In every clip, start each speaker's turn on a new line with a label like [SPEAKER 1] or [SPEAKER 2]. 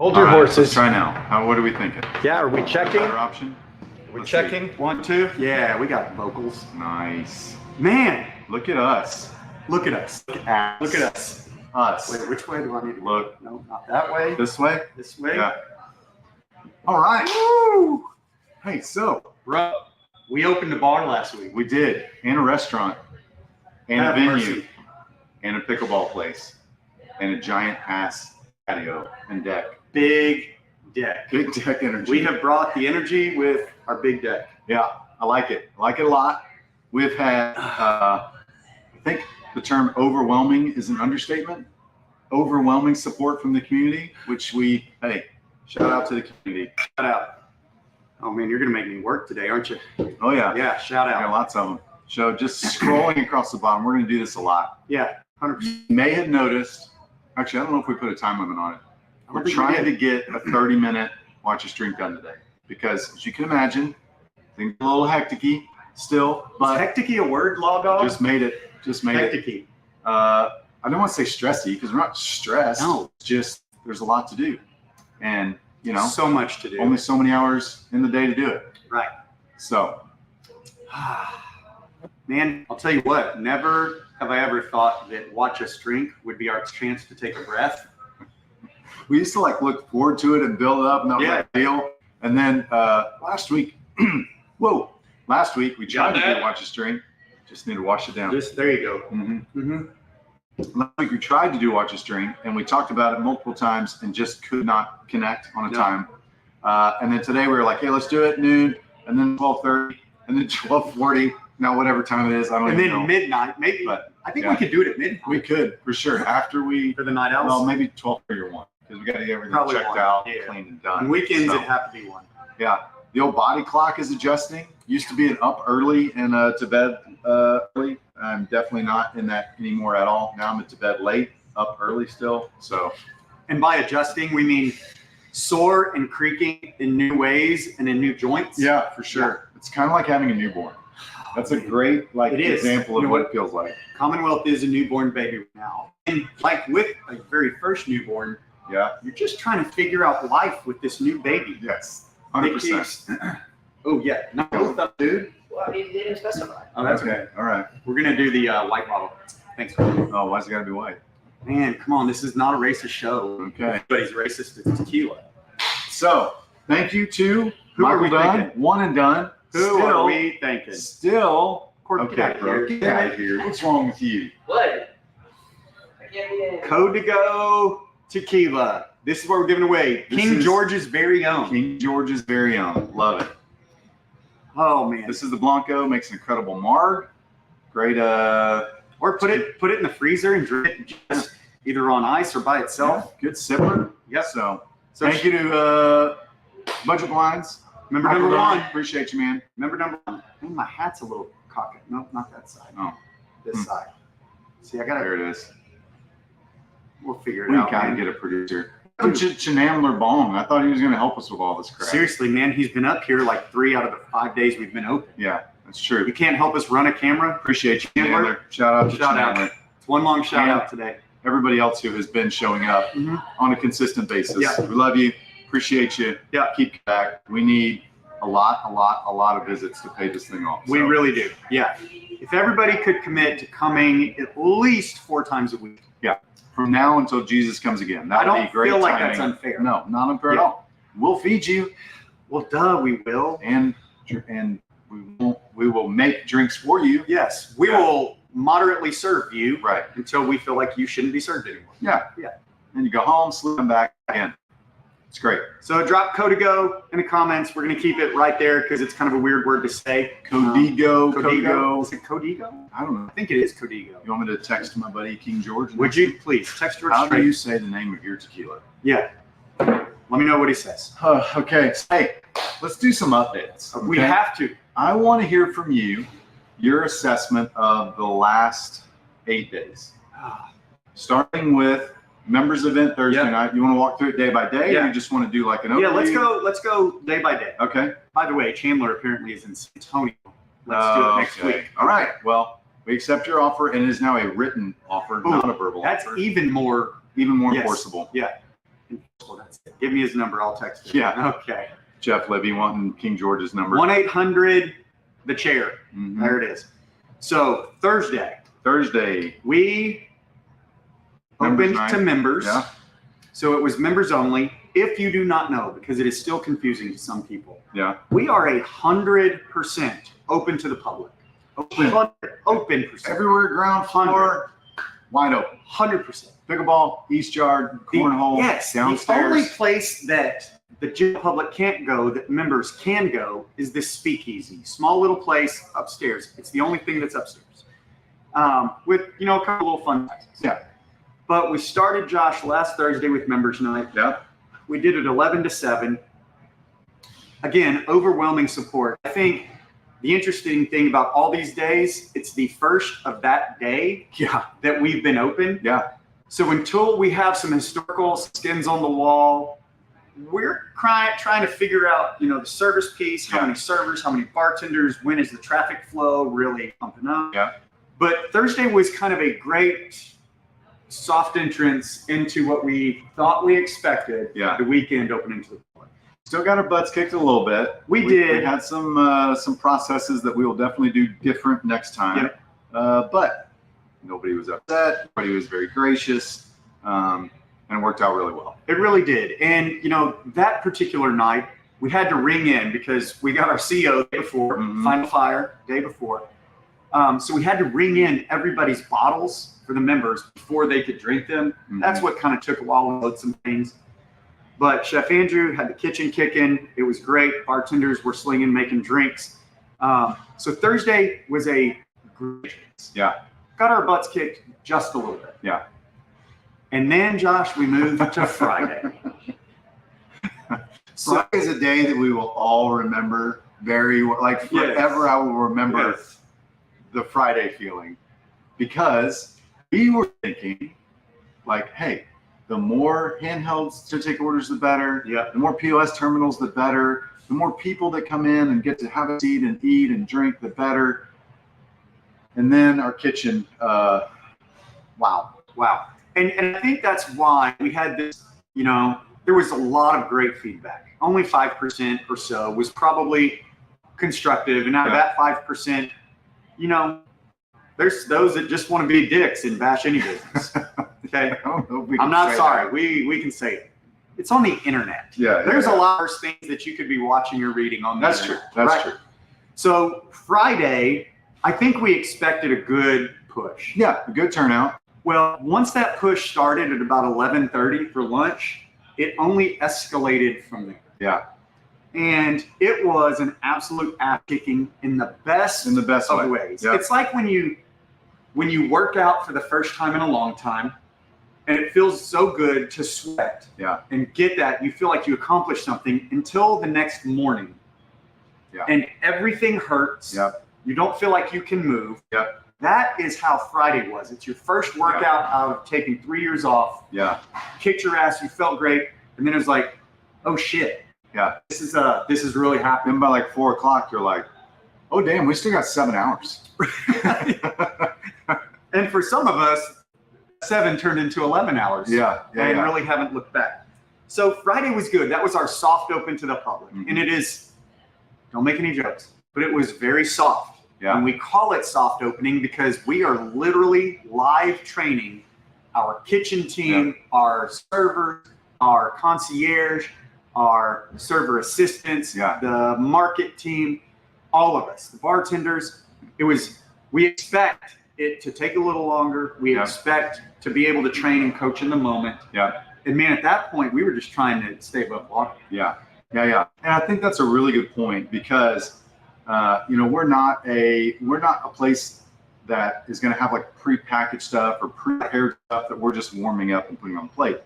[SPEAKER 1] Hold your horses.
[SPEAKER 2] Let's try now. What are we thinking?
[SPEAKER 1] Yeah, are we checking?
[SPEAKER 2] Better option?
[SPEAKER 1] We're checking.
[SPEAKER 3] See. 1, 2. Yeah, we got vocals.
[SPEAKER 2] Nice.
[SPEAKER 3] Man,
[SPEAKER 2] Look at us.
[SPEAKER 3] look at us.
[SPEAKER 2] Look at us.
[SPEAKER 3] Look at us.
[SPEAKER 2] Us.
[SPEAKER 3] Wait, which way do I need to
[SPEAKER 2] Look.
[SPEAKER 3] go? No, not that way.
[SPEAKER 2] This way?
[SPEAKER 3] This way.
[SPEAKER 2] Yeah. All right.
[SPEAKER 3] Woo!
[SPEAKER 2] Hey, so
[SPEAKER 3] Bro, we opened a bar last week.
[SPEAKER 2] we did, and a restaurant, and a
[SPEAKER 3] Have
[SPEAKER 2] venue,
[SPEAKER 3] mercy.
[SPEAKER 2] and a pickleball place, and a giant ass patio and deck.
[SPEAKER 3] Big deck.
[SPEAKER 2] Big deck energy.
[SPEAKER 3] We have brought the energy with our big deck.
[SPEAKER 2] Yeah, I like it. I like it a lot. We've had, I think the term overwhelming is an understatement. Overwhelming support from the community, which hey, shout out to the community.
[SPEAKER 3] Shout out. Oh man, you're gonna make me work today, aren't you?
[SPEAKER 2] Oh yeah.
[SPEAKER 3] Yeah, shout
[SPEAKER 2] I got
[SPEAKER 3] out.
[SPEAKER 2] lots of them. So just scrolling across the bottom, we're going to do this a lot.
[SPEAKER 3] Yeah, 100%.
[SPEAKER 2] You may have noticed, actually, I don't know if we put a time limit on it.
[SPEAKER 3] I
[SPEAKER 2] We're
[SPEAKER 3] don't think we
[SPEAKER 2] trying to
[SPEAKER 3] did.
[SPEAKER 2] get a 30-minute watch a stream done today because, as you can imagine, things are a little hectic-y still,
[SPEAKER 3] Is
[SPEAKER 2] but
[SPEAKER 3] hectic-y a word, Law Dog?
[SPEAKER 2] just made it.
[SPEAKER 3] Hectic-y.
[SPEAKER 2] I don't want to say stressy because we're not stressed.
[SPEAKER 3] No.
[SPEAKER 2] It's just there's a lot to do, and you know,
[SPEAKER 3] So much to do.
[SPEAKER 2] only so many hours in the day to do it.
[SPEAKER 3] Right.
[SPEAKER 2] So
[SPEAKER 3] Man, I'll tell you what, never have I ever thought that Watch Us Drink would be our chance to take a breath.
[SPEAKER 2] we used to look forward to it and build it up, and that was
[SPEAKER 3] Yeah.
[SPEAKER 2] like a deal. And then last week, last week we tried to do watch a stream. Just need to wash it down.
[SPEAKER 3] Just, there you go.
[SPEAKER 2] Mm-hmm. Last week we tried to do watch a stream, and we talked about it multiple times and just could not connect on a time. And then today we were like, hey, let's do it noon, and then 12:30, and then 12:40. Now whatever time it is, I don't
[SPEAKER 3] And
[SPEAKER 2] even
[SPEAKER 3] then
[SPEAKER 2] know.
[SPEAKER 3] midnight, maybe.
[SPEAKER 2] But,
[SPEAKER 3] I think
[SPEAKER 2] yeah.
[SPEAKER 3] we could do it at midnight.
[SPEAKER 2] We could for sure after we.
[SPEAKER 3] For the night owls.
[SPEAKER 2] Well, maybe 12:30 or 1 because we got to get everything
[SPEAKER 3] Probably
[SPEAKER 2] checked
[SPEAKER 3] 1,
[SPEAKER 2] out,
[SPEAKER 3] yeah.
[SPEAKER 2] cleaned and done.
[SPEAKER 3] On weekends,
[SPEAKER 2] So,
[SPEAKER 3] it'd have to be 1.
[SPEAKER 2] yeah, the old body clock is adjusting. Used to be an up early and to bed early. I'm definitely not in that anymore at all. Now I'm to bed late, up early still. So
[SPEAKER 3] And by adjusting, we mean sore and creaking in new ways and in new joints.
[SPEAKER 2] yeah, for sure. It's kind of like having a newborn. That's a great
[SPEAKER 3] It is.
[SPEAKER 2] example of
[SPEAKER 3] You know
[SPEAKER 2] what
[SPEAKER 3] what?
[SPEAKER 2] it feels like.
[SPEAKER 3] Commonwealth is a newborn baby now. And like with a very first newborn,
[SPEAKER 2] Yeah.
[SPEAKER 3] you're just trying to figure out life with this new baby.
[SPEAKER 2] Yes.
[SPEAKER 3] It
[SPEAKER 2] 100%.
[SPEAKER 3] keeps- Oh, yeah. No, what's up, dude?
[SPEAKER 4] Well, I mean, they didn't specify.
[SPEAKER 3] Oh, that's
[SPEAKER 2] Okay.
[SPEAKER 3] okay.
[SPEAKER 2] All right.
[SPEAKER 3] We're going to do the white bottle. Thanks.
[SPEAKER 2] Oh, why's it got to be white?
[SPEAKER 3] Man, come on. This is not a racist show.
[SPEAKER 2] Okay.
[SPEAKER 3] Everybody's racist. It's tequila.
[SPEAKER 2] So thank you to
[SPEAKER 3] Who are
[SPEAKER 2] Michael
[SPEAKER 3] we
[SPEAKER 2] Dunn,
[SPEAKER 3] thinking?
[SPEAKER 2] one and done.
[SPEAKER 3] Who are we thinking?
[SPEAKER 2] Still.
[SPEAKER 3] Court,
[SPEAKER 2] Okay,
[SPEAKER 3] get out
[SPEAKER 2] bro.
[SPEAKER 3] of here.
[SPEAKER 2] Get out of here. What's wrong with you?
[SPEAKER 4] What? I can't be in.
[SPEAKER 3] Code to go tequila. This is what we're giving away.
[SPEAKER 2] This
[SPEAKER 3] King
[SPEAKER 2] is-
[SPEAKER 3] George's very own.
[SPEAKER 2] King George's very own. Love it.
[SPEAKER 3] Oh man.
[SPEAKER 2] This is the Blanco. Makes an incredible marg. Great.
[SPEAKER 3] Or put it in the freezer and drink it just either on ice or by itself.
[SPEAKER 2] Good sipper.
[SPEAKER 3] Yep.
[SPEAKER 2] So
[SPEAKER 3] So
[SPEAKER 2] thank you to Budget Blinds.
[SPEAKER 3] Remember
[SPEAKER 2] Michael
[SPEAKER 3] number
[SPEAKER 2] Dunn,
[SPEAKER 3] 1.
[SPEAKER 2] Appreciate you, man.
[SPEAKER 3] Remember number 1. Man, my hat's a little cocked. No, not that side.
[SPEAKER 2] Oh.
[SPEAKER 3] This
[SPEAKER 2] Hmm.
[SPEAKER 3] side. See, I gotta.
[SPEAKER 2] There it is.
[SPEAKER 3] We'll figure it
[SPEAKER 2] We
[SPEAKER 3] out.
[SPEAKER 2] gotta
[SPEAKER 3] man.
[SPEAKER 2] get a producer. Chenandler Bong. I thought he was going to help us with all this crap.
[SPEAKER 3] Seriously, man, he's been up here like 3 out of the 5 days we've been open.
[SPEAKER 2] Yeah, that's true.
[SPEAKER 3] You can't help us run a camera.
[SPEAKER 2] Appreciate you,
[SPEAKER 3] Chandler.
[SPEAKER 2] Chandler. Shout out to
[SPEAKER 3] Shout out.
[SPEAKER 2] Chandler.
[SPEAKER 3] It's one long shout
[SPEAKER 2] And-
[SPEAKER 3] out today.
[SPEAKER 2] Everybody else who has been showing up
[SPEAKER 3] Mhm.
[SPEAKER 2] on a consistent basis.
[SPEAKER 3] Yeah.
[SPEAKER 2] We love you. Appreciate you.
[SPEAKER 3] Yeah.
[SPEAKER 2] Keep back. We need a lot of visits to pay this thing off.
[SPEAKER 3] We
[SPEAKER 2] So,
[SPEAKER 3] really do. Yeah. If everybody could commit to coming at least 4 times a week.
[SPEAKER 2] from now until Jesus comes again. That
[SPEAKER 3] I
[SPEAKER 2] would
[SPEAKER 3] don't
[SPEAKER 2] be great
[SPEAKER 3] feel like
[SPEAKER 2] timing.
[SPEAKER 3] that's unfair.
[SPEAKER 2] No, not unfair at
[SPEAKER 3] Yeah.
[SPEAKER 2] all. We'll feed you
[SPEAKER 3] Well, duh, we will.
[SPEAKER 2] and we will make drinks for you.
[SPEAKER 3] Yes, we
[SPEAKER 2] Yeah.
[SPEAKER 3] will moderately serve you
[SPEAKER 2] Right.
[SPEAKER 3] until we feel like you shouldn't be served anymore.
[SPEAKER 2] Yeah.
[SPEAKER 3] Yeah.
[SPEAKER 2] Then you go home, sleep, and back again. It's great.
[SPEAKER 3] So drop Codigo in the comments. We're going to keep it right there because it's kind of a weird word to say.
[SPEAKER 2] Codigo,
[SPEAKER 3] Codigo.
[SPEAKER 2] Codigo.
[SPEAKER 3] Is it Codigo?
[SPEAKER 2] I don't know.
[SPEAKER 3] I think it is Codigo.
[SPEAKER 2] You want me to text my buddy King George?
[SPEAKER 3] Would you please text George
[SPEAKER 2] How do
[SPEAKER 3] straight?
[SPEAKER 2] you say the name of your tequila?
[SPEAKER 3] Yeah. Let me know what he says.
[SPEAKER 2] Okay. Hey, let's do some updates.
[SPEAKER 3] We
[SPEAKER 2] okay?
[SPEAKER 3] have to.
[SPEAKER 2] I want to hear from you your assessment of the last 8 days, starting with members event Thursday
[SPEAKER 3] Yeah.
[SPEAKER 2] night. You want to walk through it day by day,
[SPEAKER 3] Yeah.
[SPEAKER 2] or you just want to do like an overview?
[SPEAKER 3] Yeah, let's go day by day.
[SPEAKER 2] Okay.
[SPEAKER 3] By the way, Chandler apparently is in San Antonio. Let's do it next
[SPEAKER 2] Okay.
[SPEAKER 3] week.
[SPEAKER 2] All right. Well, we accept your offer, and it is now a written offer,
[SPEAKER 3] Ooh,
[SPEAKER 2] not a verbal
[SPEAKER 3] That's
[SPEAKER 2] offer.
[SPEAKER 3] even more.
[SPEAKER 2] Even more
[SPEAKER 3] Yes.
[SPEAKER 2] enforceable.
[SPEAKER 3] Yeah. Well, that's it. Give me his number. I'll text him.
[SPEAKER 2] Yeah.
[SPEAKER 3] Okay.
[SPEAKER 2] Jeff Libby wanting King George's number.
[SPEAKER 3] 1-800 the chair.
[SPEAKER 2] Mhm.
[SPEAKER 3] There it is. So Thursday,
[SPEAKER 2] Thursday.
[SPEAKER 3] we
[SPEAKER 2] Members
[SPEAKER 3] opened
[SPEAKER 2] night.
[SPEAKER 3] to members.
[SPEAKER 2] Yeah.
[SPEAKER 3] So it was members only. If you do not know, because it is still confusing to some people,
[SPEAKER 2] Yeah.
[SPEAKER 3] we are 100% open to the public. Open percent.
[SPEAKER 2] Everywhere, ground floor, wide open.
[SPEAKER 3] 100%.
[SPEAKER 2] Pickleball, east yard, cornhole,
[SPEAKER 3] Yes.
[SPEAKER 2] downstairs.
[SPEAKER 3] The only place that the general public can't go, that members can go, is this speakeasy. Small little place upstairs. It's the only thing that's upstairs. With, a couple little fun things.
[SPEAKER 2] Yeah.
[SPEAKER 3] But we started, Josh, last Thursday with members night.
[SPEAKER 2] Yeah.
[SPEAKER 3] We did it 11 to 7. Again, overwhelming support. I think the interesting thing about all these days, it's the first of that day that we've been open.
[SPEAKER 2] Yeah.
[SPEAKER 3] So until we have some historical skins on the wall, we're trying to figure out, the service piece, how many servers, how many bartenders, when is the traffic flow really pumping up.
[SPEAKER 2] Yeah.
[SPEAKER 3] But Thursday was kind of a great soft entrance into what we thought we expected.
[SPEAKER 2] Yeah.
[SPEAKER 3] The weekend opening to the public.
[SPEAKER 2] Still got our butts kicked a little bit.
[SPEAKER 3] We did.
[SPEAKER 2] We had some processes that we will definitely do different next time.
[SPEAKER 3] Yep.
[SPEAKER 2] But nobody was upset. Everybody was very gracious, and it worked out really well.
[SPEAKER 3] It really did. And, that particular night, we had to ring in because we got our CO the day before,
[SPEAKER 2] Mhm.
[SPEAKER 3] Final Fire, day before. So we had to ring in everybody's bottles for the members before they could drink them.
[SPEAKER 2] Mhm.
[SPEAKER 3] That's what kind of took a while to load some things. But Chef Andrew had the kitchen kicking. It was great. Bartenders were slinging, making drinks. So Thursday was a great experience.
[SPEAKER 2] Yeah.
[SPEAKER 3] Got our butts kicked just a little bit.
[SPEAKER 2] Yeah.
[SPEAKER 3] And then, Josh, we moved to Friday.
[SPEAKER 2] Friday is a day that we will all remember very well. Like forever, I will remember
[SPEAKER 3] Yes.
[SPEAKER 2] the Friday feeling, because we were thinking, like, hey, the more handhelds to take orders, the better.
[SPEAKER 3] Yeah.
[SPEAKER 2] The more POS terminals, the better. The more people that come in and get to have a seat and eat and drink, the better. And then our kitchen, wow.
[SPEAKER 3] And I think that's why we had this, there was a lot of great feedback. Only 5% or so was probably constructive. And out of that 5%, there's those that just want to be dicks and bash any business. Okay.
[SPEAKER 2] I don't know if we
[SPEAKER 3] I'm
[SPEAKER 2] can
[SPEAKER 3] not
[SPEAKER 2] say
[SPEAKER 3] sorry.
[SPEAKER 2] that.
[SPEAKER 3] We can say it. It's on the internet.
[SPEAKER 2] Yeah.
[SPEAKER 3] There's a lot of things that you could be watching or reading on the
[SPEAKER 2] That's true.
[SPEAKER 3] internet.
[SPEAKER 2] That's
[SPEAKER 3] right?
[SPEAKER 2] true.
[SPEAKER 3] So Friday, I think we expected a good push.
[SPEAKER 2] Yeah. A good turnout.
[SPEAKER 3] Well, once that push started at about 11:30 for lunch, it only escalated from there.
[SPEAKER 2] Yeah.
[SPEAKER 3] And it was an absolute ass kicking in the best
[SPEAKER 2] In the best
[SPEAKER 3] of
[SPEAKER 2] way.
[SPEAKER 3] ways.
[SPEAKER 2] Yeah.
[SPEAKER 3] It's like when you work out for the first time in a long time, and it feels so good to sweat and get that. You feel like you accomplished something until the next morning.
[SPEAKER 2] Yeah.
[SPEAKER 3] And everything hurts.
[SPEAKER 2] Yeah.
[SPEAKER 3] You don't feel like you can move.
[SPEAKER 2] Yeah.
[SPEAKER 3] That is how Friday was. It's your first workout out of taking 3 years off.
[SPEAKER 2] Yeah.
[SPEAKER 3] Kicked your ass. You felt great. And then it was like, oh shit.
[SPEAKER 2] Yeah.
[SPEAKER 3] This is really happening.
[SPEAKER 2] Then by like 4 o'clock, you're like, oh damn, we still got 7 hours.
[SPEAKER 3] And for some of us, 7 turned into 11 hours.
[SPEAKER 2] Yeah.
[SPEAKER 3] And really haven't looked back. So Friday was good. That was our soft open to the public.
[SPEAKER 2] Mhm.
[SPEAKER 3] And it is, don't make any jokes, but it was very soft.
[SPEAKER 2] Yeah.
[SPEAKER 3] And we call it soft opening because we are literally live training our kitchen team, our servers, our concierge, our server assistants,
[SPEAKER 2] Yeah.
[SPEAKER 3] the market team, all of us, the bartenders. We expect it to take a little longer. We
[SPEAKER 2] Yeah.
[SPEAKER 3] expect to be able to train and coach in the moment.
[SPEAKER 2] Yeah.
[SPEAKER 3] And man, at that point, we were just trying to stay above water.
[SPEAKER 2] Yeah. And I think that's a really good point because, we're not a place that is going to have like prepackaged stuff or prepared stuff that we're just warming up and putting on the plate.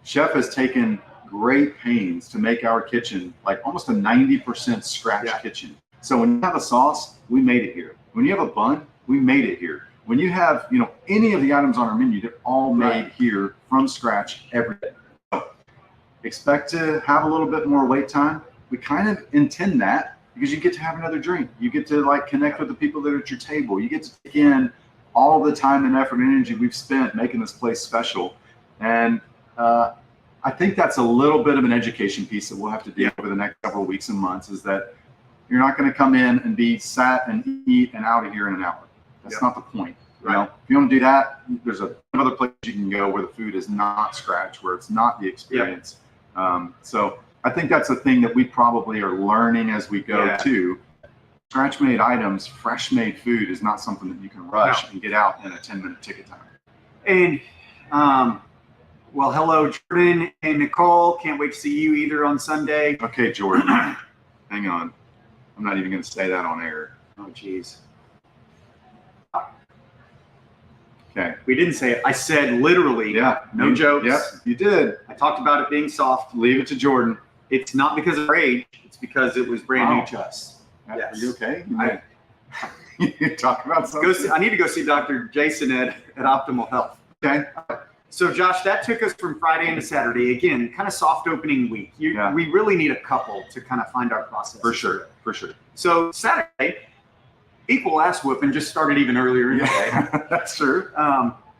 [SPEAKER 2] Chef has taken great pains to make our kitchen like almost a 90% scratch kitchen. So when you have a sauce, we made it here. When you have a bun, we made it here. When you have, any of the items on our menu, they're all made here from scratch every day. So expect to have a little bit more wait time. We kind of intend that because you get to have another drink. You get to like connect with the people that are at your table. You get to take in all the time and effort and energy we've spent making this place special. And I think that's a little bit of an education piece that we'll have to do over the next several weeks and months, is that you're not going to come in and be sat and eat and out of here in an hour. That's not the point. You know, if you want to do that, there's a other place you can go where the food is not scratch, where it's not the experience. So I think that's a thing that we probably are learning as we go too. Scratch made items, fresh made food is not something that you can rush and get out in a 10-minute ticket time.
[SPEAKER 3] And well, hello, Jordan and Nicole. Can't wait to see you either on Sunday.
[SPEAKER 2] Okay, Jordan, hang on. I'm not even going to say that on air.
[SPEAKER 3] Oh, geez.
[SPEAKER 2] Okay.
[SPEAKER 3] We didn't say it. I said literally.
[SPEAKER 2] Yeah.
[SPEAKER 3] No jokes.
[SPEAKER 2] Yep, you did.
[SPEAKER 3] I talked about it being soft.
[SPEAKER 2] Leave it to Jordan.
[SPEAKER 3] It's not because of our age. It's because it was brand new to us.
[SPEAKER 2] Are
[SPEAKER 3] Yes.
[SPEAKER 2] you okay? You talk about something?
[SPEAKER 3] I need to go see Dr. Jason at Optimal Health.
[SPEAKER 2] Okay.
[SPEAKER 3] So, Josh, that took us from Friday into Saturday. Again, kind of soft opening week. We really need a couple to kind of find our process.
[SPEAKER 2] For sure. For sure.
[SPEAKER 3] So, Saturday, equal ass whooping just started even earlier in the day.
[SPEAKER 2] That's true.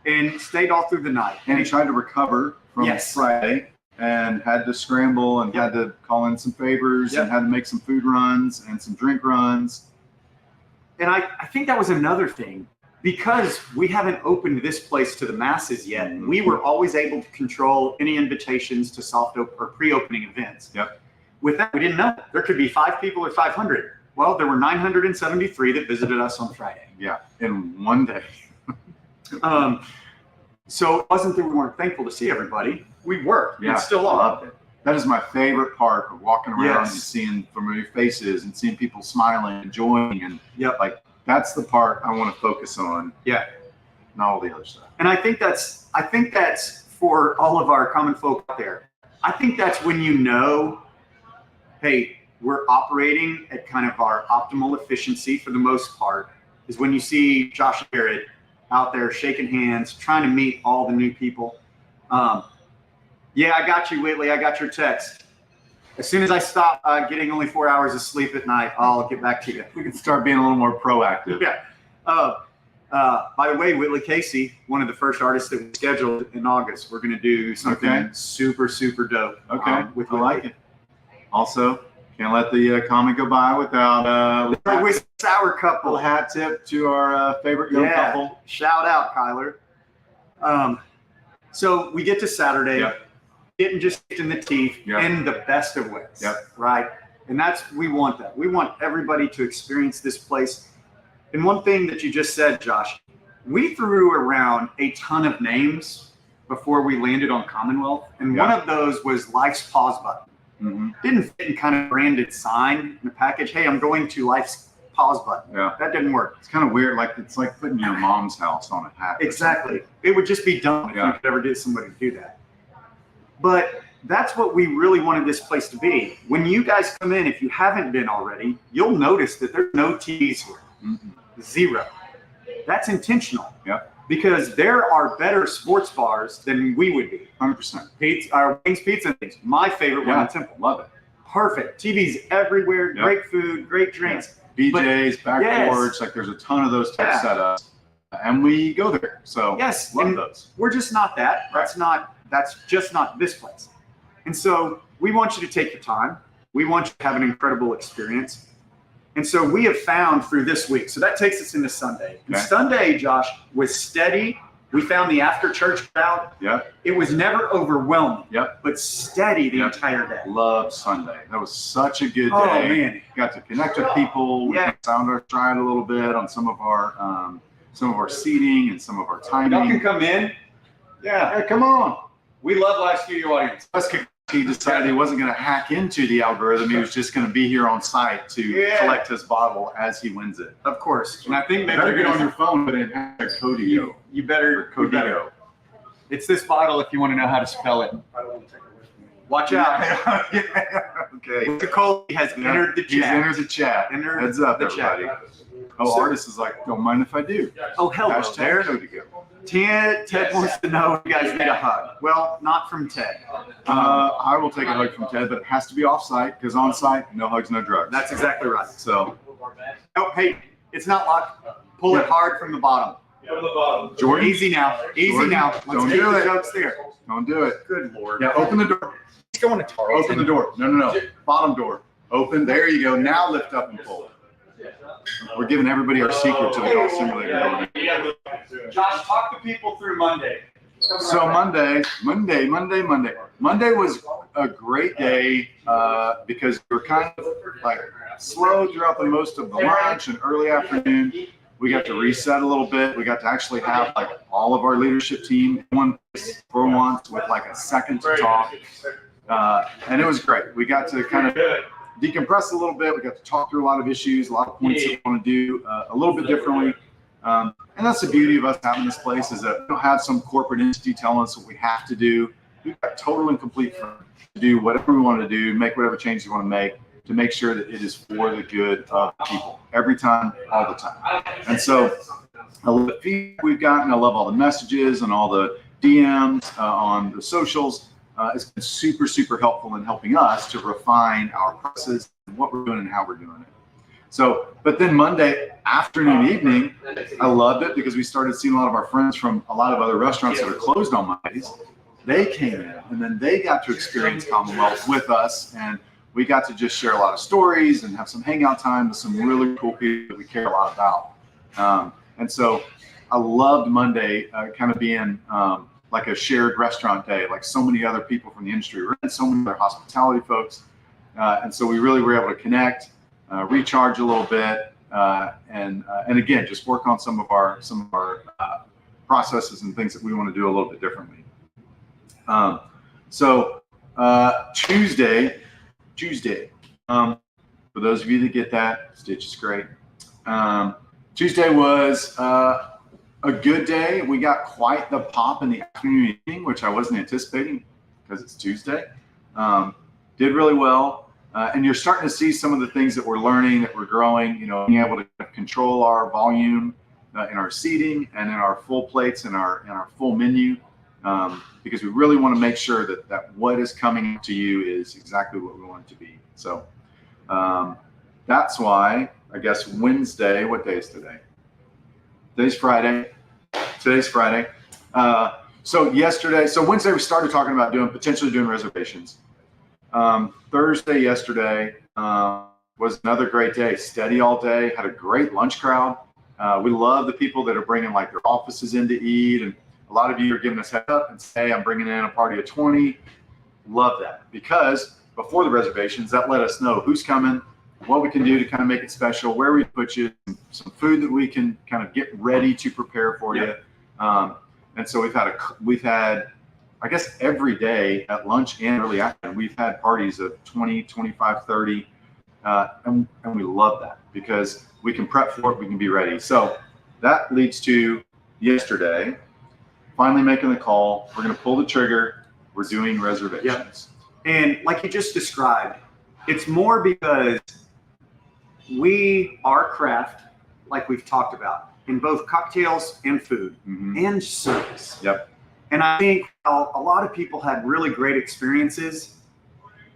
[SPEAKER 3] And stayed all through the night.
[SPEAKER 2] And he tried to recover from Friday and had to scramble and had to call in some favors and had to make some food runs and some drink runs.
[SPEAKER 3] And I think that was another thing. Because we haven't opened this place to the masses yet, we were always able to control any invitations to soft or pre-opening events.
[SPEAKER 2] Yep.
[SPEAKER 3] With that, we didn't know. There could be 5 people or 500. Well, there were 973 that visited us on Friday.
[SPEAKER 2] Yeah, in one day.
[SPEAKER 3] So it wasn't that we weren't thankful to see everybody. We were.
[SPEAKER 2] Yeah,
[SPEAKER 3] and still
[SPEAKER 2] I
[SPEAKER 3] are.
[SPEAKER 2] loved it. That is my favorite part of walking around and seeing familiar faces and seeing people smiling, enjoying, and that's the part I want to focus on.
[SPEAKER 3] Yeah.
[SPEAKER 2] Not all the other stuff.
[SPEAKER 3] And I think that's for all of our common folk out there. I think that's when you know, hey, we're operating at kind of our optimal efficiency for the most part, is when you see Josh Garrett out there shaking hands, trying to meet all the new people. Yeah, I got you, Whitley. I got your text. As soon as I stop getting only 4 hours of sleep at night, I'll get back to you.
[SPEAKER 2] We can start being a little more proactive.
[SPEAKER 3] Yeah. By the way, Whitley Casey, one of the first artists that we scheduled in August. We're going to do something super, super dope.
[SPEAKER 2] Okay.
[SPEAKER 3] With
[SPEAKER 2] I like it. Also, can't let the comment go by without
[SPEAKER 3] with Sour Couple.
[SPEAKER 2] little hat tip to our favorite young couple.
[SPEAKER 3] Shout out, Kyler. So we get to Saturday. Getting just in the teeth in the best of ways, right? And we want that. We want everybody to experience this place. And one thing that you just said, Josh, we threw around a ton of names before we landed on Commonwealth. And one of those was Life's Pause Button. Didn't fit in kind of branded sign in the package. Hey, I'm going to Life's Pause Button. That didn't work.
[SPEAKER 2] It's kind of weird. It's like putting your mom's house on a hat.
[SPEAKER 3] Exactly. It would just be dumb if you could ever get somebody to do that. But that's what we really wanted this place to be. When you guys come in, if you haven't been already, you'll notice that there's no TVs here. Zero. That's intentional. Because there are better sports bars than we would be.
[SPEAKER 2] 100%.
[SPEAKER 3] Our Wings Pizza, my favorite one in Temple.
[SPEAKER 2] Love it.
[SPEAKER 3] Perfect. TVs everywhere, great food, great drinks.
[SPEAKER 2] BJ's, backboards, there's a ton of those type setups. And we go there. So love those.
[SPEAKER 3] We're just not that. That's just not this place. And so we want you to take your time. We want you to have an incredible experience. And so we have found through this week, so that takes us into Sunday. And Sunday, Josh, was steady. We found the after church crowd. It was never overwhelming, but steady the entire day.
[SPEAKER 2] Loved Sunday. That was such a good day.
[SPEAKER 3] Oh, man.
[SPEAKER 2] Got to connect with people. We found our stride a little bit on some of our seating and some of our timing.
[SPEAKER 3] Y'all can come in.
[SPEAKER 2] Yeah, come on.
[SPEAKER 3] We love live studio audience.
[SPEAKER 2] He decided he wasn't going to hack into the algorithm. He was just going to be here on site to collect his bottle as he wins it.
[SPEAKER 3] Of course. And I think
[SPEAKER 2] you better get on your phone, but it has Codeo.
[SPEAKER 3] You better.
[SPEAKER 2] Codeo.
[SPEAKER 3] It's this bottle if you want to know how to spell it. Watch out.
[SPEAKER 2] Okay.
[SPEAKER 3] Nicole has entered the chat.
[SPEAKER 2] He's entered the chat. Heads up, everybody. Artist is like, don't mind if I do.
[SPEAKER 3] Oh, hello there.
[SPEAKER 2] Codeo.
[SPEAKER 3] Ted wants to know if you guys need a hug. Well, not from Ted.
[SPEAKER 2] I will take a hug from Ted, but it has to be off-site because on-site, no hugs, no drugs.
[SPEAKER 3] That's exactly right.
[SPEAKER 2] So.
[SPEAKER 3] Oh, hey, it's not locked. Pull it hard from the bottom.
[SPEAKER 2] Jordan?
[SPEAKER 3] Easy now. Easy now. Let's
[SPEAKER 2] Don't
[SPEAKER 3] get
[SPEAKER 2] do
[SPEAKER 3] the
[SPEAKER 2] it.
[SPEAKER 3] jokes there.
[SPEAKER 2] Don't do it.
[SPEAKER 3] Good Lord.
[SPEAKER 2] Yeah, open the door.
[SPEAKER 1] He's going to Tarleton.
[SPEAKER 2] Open the door. No. Bottom door. Open. There you go. Now lift up and pull. We're giving everybody our secret to the golf simulator.
[SPEAKER 3] Josh, talk to people through Monday.
[SPEAKER 2] So Monday was a great day because we were kind of like slow throughout the most of the lunch and early afternoon. We got to reset a little bit. We got to actually have like all of our leadership team in one place for once with like a second to talk. And it was great. We got to kind of decompress a little bit. We got to talk through a lot of issues, a lot of points that we want to do a little bit differently. And that's the beauty of us having this place is that we don't have some corporate entity telling us what we have to do. We've got total and complete freedom to do whatever we want to do, make whatever changes we want to make sure that it is for the good of people every time, all the time. And so I love the feedback we've gotten. I love all the messages and all the DMs on the socials. It's been super, super helpful in helping us to refine our processes and what we're doing and how we're doing it. So, but then Monday afternoon, evening, I loved it because we started seeing a lot of our friends from a lot of other restaurants that are closed on Mondays. They came in and then they got to experience Commonwealth with us, and we got to just share a lot of stories and have some hangout time with some really cool people that we care a lot about. And so I loved Monday kind of being like a shared restaurant day, like so many other people from the industry, so many other hospitality folks. And so we really were able to connect, recharge a little bit, and again, just work on some of our processes and things that we want to do a little bit differently. So Tuesday, for those of you that get that, Stitch is great. Tuesday was a good day. We got quite the pop in the afternoon evening, which I wasn't anticipating because it's Tuesday. Did really well. And you're starting to see some of the things that we're learning, that we're growing, being able to control our volume in our seating and in our full plates and our full menu, because we really want to make sure that what is coming to you is exactly what we want it to be. So that's why, I guess, Wednesday, what day is today? Today's Friday. So Wednesday we started talking about potentially doing reservations. Thursday, yesterday, was another great day. Steady all day. Had a great lunch crowd. We love the people that are bringing like their offices in to eat, and a lot of you are giving us heads up and say, "Hey, I'm bringing in a party of 20." Love that, because before the reservations, that let us know who's coming, what we can do to kind of make it special, where we put you, some food that we can kind of get ready to prepare for you. And so we've had, I guess, every day at lunch and early afternoon, we've had parties of 20, 25, 30. And we love that because we can prep for it, we can be ready. So that leads to yesterday, finally making the call. We're going to pull the trigger. We're doing reservations.
[SPEAKER 3] Yep. And like you just described, it's more because our craft, like we've talked about, in both cocktails and food and service.
[SPEAKER 2] Yep.
[SPEAKER 3] And I think a lot of people had really great experiences.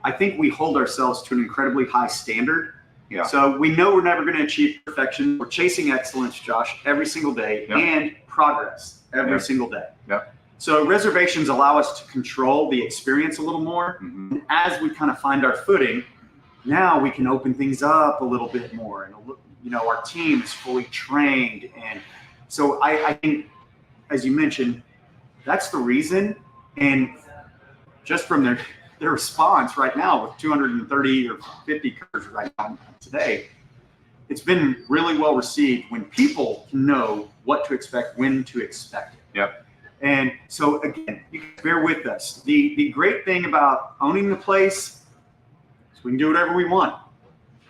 [SPEAKER 3] I think we hold ourselves to an incredibly high standard.
[SPEAKER 2] Yeah.
[SPEAKER 3] So we know we're never going to achieve perfection. We're chasing excellence, Josh, every single day, and progress every single day.
[SPEAKER 2] Yep.
[SPEAKER 3] So reservations allow us to control the experience a little more. And as we kind of find our footing, now we can open things up a little bit more. And, our team is fully trained. And so I think, as you mentioned, that's the reason. And just from their response right now with 230 or 50 cars right now today, it's been really well received when people can know what to expect, when to expect it.
[SPEAKER 2] Yep.
[SPEAKER 3] And so again, you can bear with us. The great thing about owning the place is we can do whatever we want.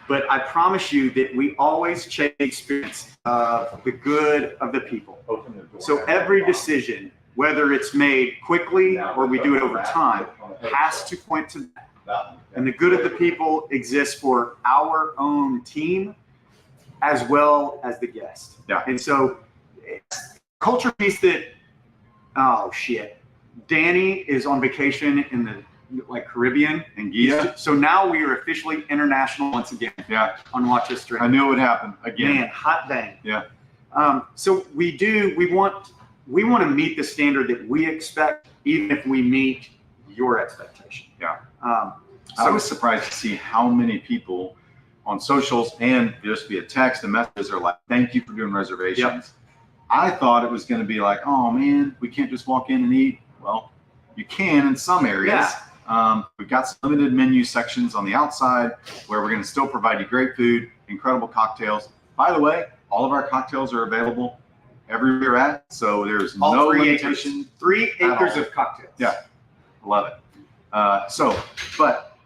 [SPEAKER 3] But I promise you that we always chase the experience of the good of the people. So every decision, whether it's made quickly or we do it over time, has to point to that. And the good of the people exists for our own team as well as the guest.
[SPEAKER 2] Yeah.
[SPEAKER 3] And so culture piece that, Danny is on vacation in the Caribbean
[SPEAKER 2] and Gia.
[SPEAKER 3] So now we are officially international once again.
[SPEAKER 2] Yeah.
[SPEAKER 3] On Watch Us Drink.
[SPEAKER 2] I knew it would happen again.
[SPEAKER 3] Man, hot dang.
[SPEAKER 2] Yeah.
[SPEAKER 3] So we want to meet the standard that we expect even if we meet your expectation.
[SPEAKER 2] Yeah.
[SPEAKER 3] So
[SPEAKER 2] I was surprised to see how many people on socials and just via text and messages are like, thank you for doing reservations.
[SPEAKER 3] Yep.
[SPEAKER 2] I thought it was going to be like, oh man, we can't just walk in and eat. Well, you can in some areas. We've got some limited menu sections on the outside where we're going to still provide you great food, incredible cocktails. By the way, all of our cocktails are available everywhere you're at, so there's
[SPEAKER 3] all
[SPEAKER 2] no
[SPEAKER 3] 3
[SPEAKER 2] limitation.
[SPEAKER 3] acres, 3 acres
[SPEAKER 2] all.
[SPEAKER 3] of cocktails.
[SPEAKER 2] Yeah. Love it. But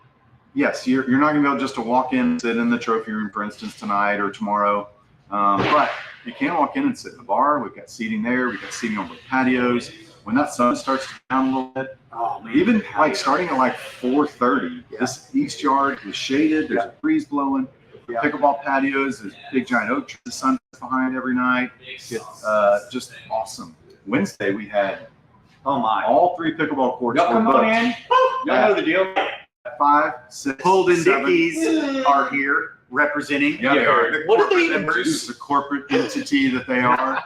[SPEAKER 2] yes, you're not going to be able just to walk in and sit in the trophy room, for instance, tonight or tomorrow. But you can walk in and sit in the bar. We've got seating there. We've got seating on the patios. When that sun starts to down a little bit,
[SPEAKER 3] Oh man.
[SPEAKER 2] even like starting at like 4:30,
[SPEAKER 3] Yeah.
[SPEAKER 2] this east yard is shaded. There's a breeze blowing.
[SPEAKER 3] Yeah.
[SPEAKER 2] Pickleball patios. There's big giant oak trees. The sun is behind every night. It's just awesome. Wednesday we had
[SPEAKER 3] Oh my.
[SPEAKER 2] all 3 pickleball courts.
[SPEAKER 3] Y'all
[SPEAKER 2] were
[SPEAKER 3] come on
[SPEAKER 2] booked.
[SPEAKER 3] in. Y'all know the deal.
[SPEAKER 2] 5, 6,
[SPEAKER 3] Holden
[SPEAKER 2] 7.
[SPEAKER 3] Dickies are here representing.
[SPEAKER 2] Yeah, they are.
[SPEAKER 3] The
[SPEAKER 1] What did they
[SPEAKER 3] corporate
[SPEAKER 1] even
[SPEAKER 3] members.
[SPEAKER 2] This is the corporate entity that they are.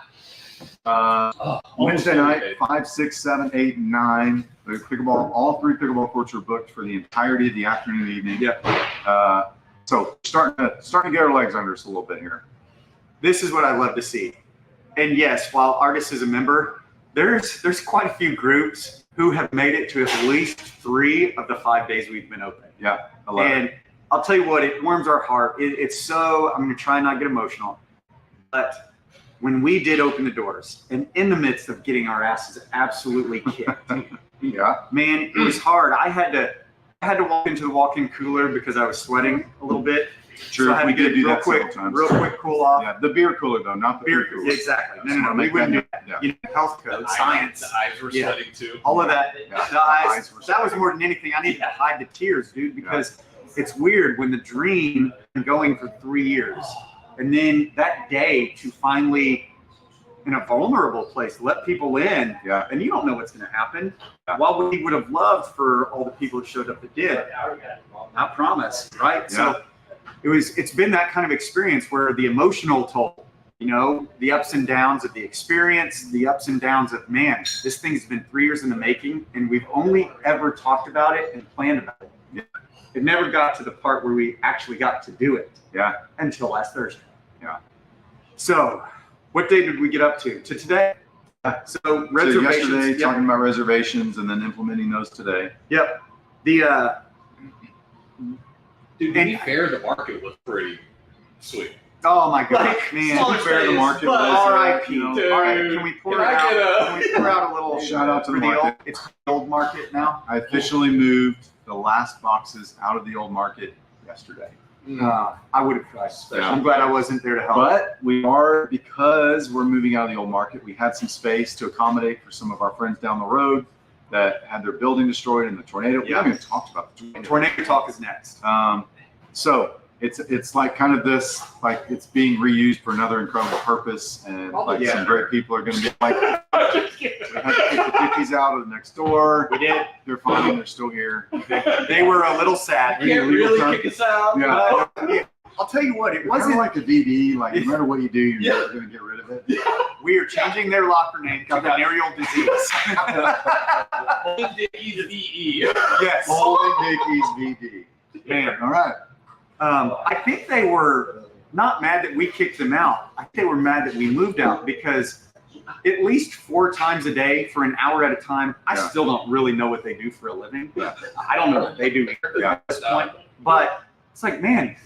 [SPEAKER 2] Wednesday night, 5, 6, 7, 8, 9. The pickleball, all 3 pickleball courts were booked for the entirety of the afternoon and evening.
[SPEAKER 3] Yeah.
[SPEAKER 2] So starting to get our legs under us a little bit here.
[SPEAKER 3] This is what I love to see. And yes, while Artis is a member, there's quite a few groups who have made it to at least 3 of the 5 days we've been open.
[SPEAKER 2] Yeah, I love
[SPEAKER 3] And
[SPEAKER 2] it.
[SPEAKER 3] I'll tell you what, it warms our heart. It's so, I'm going to try and not get emotional, but when we did open the doors and in the midst of getting our asses absolutely kicked,
[SPEAKER 2] Yeah,
[SPEAKER 3] man, it was hard. I had to walk into the walk-in cooler because I was sweating a little bit.
[SPEAKER 2] true.
[SPEAKER 3] So I had
[SPEAKER 2] We
[SPEAKER 3] to get
[SPEAKER 2] did
[SPEAKER 3] it
[SPEAKER 2] do
[SPEAKER 3] real
[SPEAKER 2] that
[SPEAKER 3] quick,
[SPEAKER 2] several times.
[SPEAKER 3] real quick cool off.
[SPEAKER 2] Yeah, the beer cooler though, not the
[SPEAKER 3] Beer,
[SPEAKER 2] food cooler.
[SPEAKER 3] exactly.
[SPEAKER 2] Just
[SPEAKER 3] No,
[SPEAKER 2] wanna
[SPEAKER 3] we
[SPEAKER 2] make
[SPEAKER 3] wouldn't do
[SPEAKER 2] that-
[SPEAKER 3] that.
[SPEAKER 2] yeah.
[SPEAKER 3] You know, health code, science,
[SPEAKER 5] The eyes were
[SPEAKER 3] Yeah.
[SPEAKER 5] sweating too.
[SPEAKER 3] all of that.
[SPEAKER 2] Yeah.
[SPEAKER 3] The eyes,
[SPEAKER 2] Eyes were
[SPEAKER 3] that was more than anything. I needed to hide the tears, dude, because it's weird when the dream been going for 3 years, and then that day to finally, in a vulnerable place, let people in,
[SPEAKER 2] Yeah.
[SPEAKER 3] and you don't know what's going to happen.
[SPEAKER 2] Yeah.
[SPEAKER 3] While we would have loved for all the people that showed up that did, I promise, right? So it's been that kind of experience where the emotional toll, you know, the ups and downs of the experience, the ups and downs of, man, this thing's been 3 years in the making, and we've only ever talked about it and planned about it.
[SPEAKER 2] Yeah.
[SPEAKER 3] It never got to the part where we actually got to do it.
[SPEAKER 2] Yeah.
[SPEAKER 3] Until last Thursday.
[SPEAKER 2] Yeah.
[SPEAKER 3] So, what day did we get up to? To today? So
[SPEAKER 2] So
[SPEAKER 3] reservations.
[SPEAKER 2] yesterday,
[SPEAKER 3] Yep.
[SPEAKER 2] talking about reservations and then implementing those today.
[SPEAKER 3] Yep. The
[SPEAKER 5] Dude, to be fair, the market was pretty sweet.
[SPEAKER 3] oh my gosh,
[SPEAKER 5] Like,
[SPEAKER 3] man.
[SPEAKER 5] smaller
[SPEAKER 2] Fair, the
[SPEAKER 5] space,
[SPEAKER 2] market
[SPEAKER 5] but-
[SPEAKER 2] was,
[SPEAKER 3] R.I.P.
[SPEAKER 2] you know,
[SPEAKER 5] Dude,
[SPEAKER 3] All right, can we pour
[SPEAKER 5] can
[SPEAKER 3] it
[SPEAKER 5] I
[SPEAKER 3] out?
[SPEAKER 5] get a-
[SPEAKER 3] Can we pour out a little
[SPEAKER 2] Shout out to
[SPEAKER 3] for
[SPEAKER 2] the
[SPEAKER 3] the old?
[SPEAKER 2] market.
[SPEAKER 3] It's the old market now.
[SPEAKER 2] I officially moved the last boxes out of the old market yesterday.
[SPEAKER 3] I would have tried.
[SPEAKER 2] Yeah.
[SPEAKER 3] I'm glad I wasn't there to help.
[SPEAKER 2] But we are, because we're moving out of the old market, we had some space to accommodate for some of our friends down the road that had their building destroyed in the tornado. We
[SPEAKER 3] Yeah.
[SPEAKER 2] haven't even talked about the tornado.
[SPEAKER 3] Tornado talk is next.
[SPEAKER 2] So it's like kind of this, like it's being reused for another incredible purpose, and like
[SPEAKER 3] Yeah.
[SPEAKER 2] some great people are going to be like, we had to take the Dickies out of the next door.
[SPEAKER 3] We did.
[SPEAKER 2] They're fine. They're still here.
[SPEAKER 3] They were a little sad.
[SPEAKER 5] You can't
[SPEAKER 2] legal
[SPEAKER 5] really
[SPEAKER 2] term.
[SPEAKER 5] kick us out.
[SPEAKER 2] Yeah.
[SPEAKER 3] But I'll tell you what, it
[SPEAKER 2] It's kind of
[SPEAKER 3] wasn't.
[SPEAKER 2] like a VD. Like no matter what you do, you're
[SPEAKER 5] Yeah.
[SPEAKER 2] never going to get rid of it.
[SPEAKER 3] We are changing their locker name to venereal disease.
[SPEAKER 5] Only Dickies VE.
[SPEAKER 3] Yes.
[SPEAKER 2] Holding Dickies VD.
[SPEAKER 3] Man.
[SPEAKER 2] All right.
[SPEAKER 3] I think they were not mad that we kicked them out. I think they were mad that we moved out because at least 4 times a day for an hour at a time, I
[SPEAKER 2] Yeah.
[SPEAKER 3] still don't really know what they do for a living.
[SPEAKER 2] Yeah.
[SPEAKER 3] I don't know what they do either
[SPEAKER 2] Yeah.
[SPEAKER 3] at this point. But it's like, man,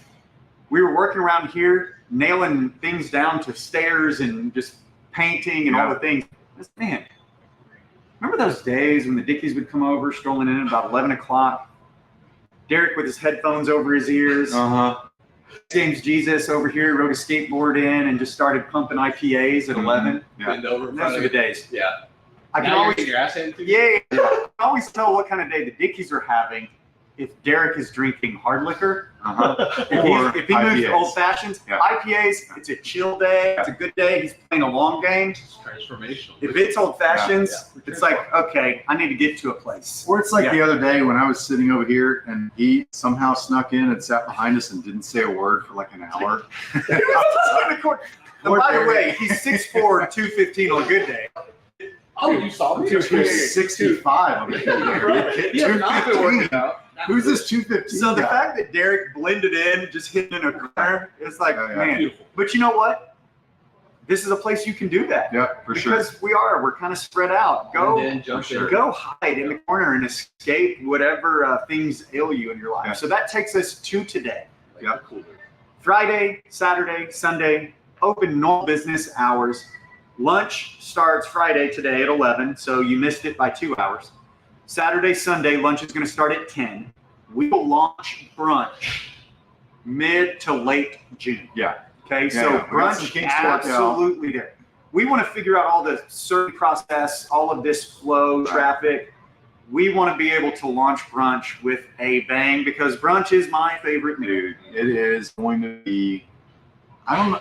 [SPEAKER 3] we were working around here, nailing things down to stairs and just painting and all
[SPEAKER 2] Yeah.
[SPEAKER 3] the things. Man, remember those days when the Dickies would come over, strolling in at about 11 o'clock? Derek with his headphones over his ears.
[SPEAKER 2] Uh-huh.
[SPEAKER 3] James Jesus over here rode a skateboard in and just started pumping IPAs at 11.
[SPEAKER 2] Yeah.
[SPEAKER 5] Bend over in
[SPEAKER 3] Those
[SPEAKER 5] front
[SPEAKER 3] are
[SPEAKER 5] of
[SPEAKER 3] the
[SPEAKER 5] you.
[SPEAKER 3] days.
[SPEAKER 5] Yeah.
[SPEAKER 3] I can
[SPEAKER 5] Now you're
[SPEAKER 3] always,
[SPEAKER 5] getting your ass handed to you?
[SPEAKER 3] yeah, I can always tell what kind of day the Dickies are having if Derek is drinking hard liquor.
[SPEAKER 2] Uh-huh.
[SPEAKER 3] If he moves to
[SPEAKER 2] IPAs.
[SPEAKER 3] old fashions,
[SPEAKER 2] Yeah.
[SPEAKER 3] IPAs, it's a chill day. It's a good day. He's playing a long game.
[SPEAKER 5] It's transformational.
[SPEAKER 3] If it's old fashions,
[SPEAKER 5] Yeah.
[SPEAKER 3] it's like, okay, I need to get to a place.
[SPEAKER 2] Or it's like
[SPEAKER 3] Yeah.
[SPEAKER 2] the other day when I was sitting over here and he somehow snuck in and sat behind us and didn't say a word for like an hour.
[SPEAKER 3] And by the way, he's 6'4", 215 on a good day.
[SPEAKER 5] Oh, you saw me?
[SPEAKER 2] 265.
[SPEAKER 5] He has not been working out.
[SPEAKER 2] Who's this 215?
[SPEAKER 3] So the
[SPEAKER 2] guy?
[SPEAKER 3] fact that Derek blended in, just hitting in a corner, it's like,
[SPEAKER 2] Yeah, yeah.
[SPEAKER 3] man.
[SPEAKER 5] Beautiful.
[SPEAKER 3] But you know what? This is a place you can do that.
[SPEAKER 2] Yeah, for sure.
[SPEAKER 3] Because we're kind of spread out. Go,
[SPEAKER 5] And then jump
[SPEAKER 2] For sure.
[SPEAKER 5] in.
[SPEAKER 3] go hide in the corner and escape whatever things ail you in your life.
[SPEAKER 2] Yeah.
[SPEAKER 3] So that takes us to today.
[SPEAKER 2] Yeah.
[SPEAKER 5] Cool.
[SPEAKER 3] Friday, Saturday, Sunday, open normal business hours. Lunch starts Friday today at 11, so you missed it by 2 hours. Saturday, Sunday, lunch is going to start at 10. We will launch brunch mid to late June.
[SPEAKER 2] Yeah.
[SPEAKER 3] Okay,
[SPEAKER 2] Yeah,
[SPEAKER 3] so
[SPEAKER 2] yeah. We got some
[SPEAKER 3] brunch
[SPEAKER 2] kinks to work out.
[SPEAKER 3] absolutely there. We want to figure out all the serving process, all of this flow, traffic. We want to be able to launch brunch with a bang because brunch is my favorite meal.
[SPEAKER 2] Dude, it is going to be, I don't know,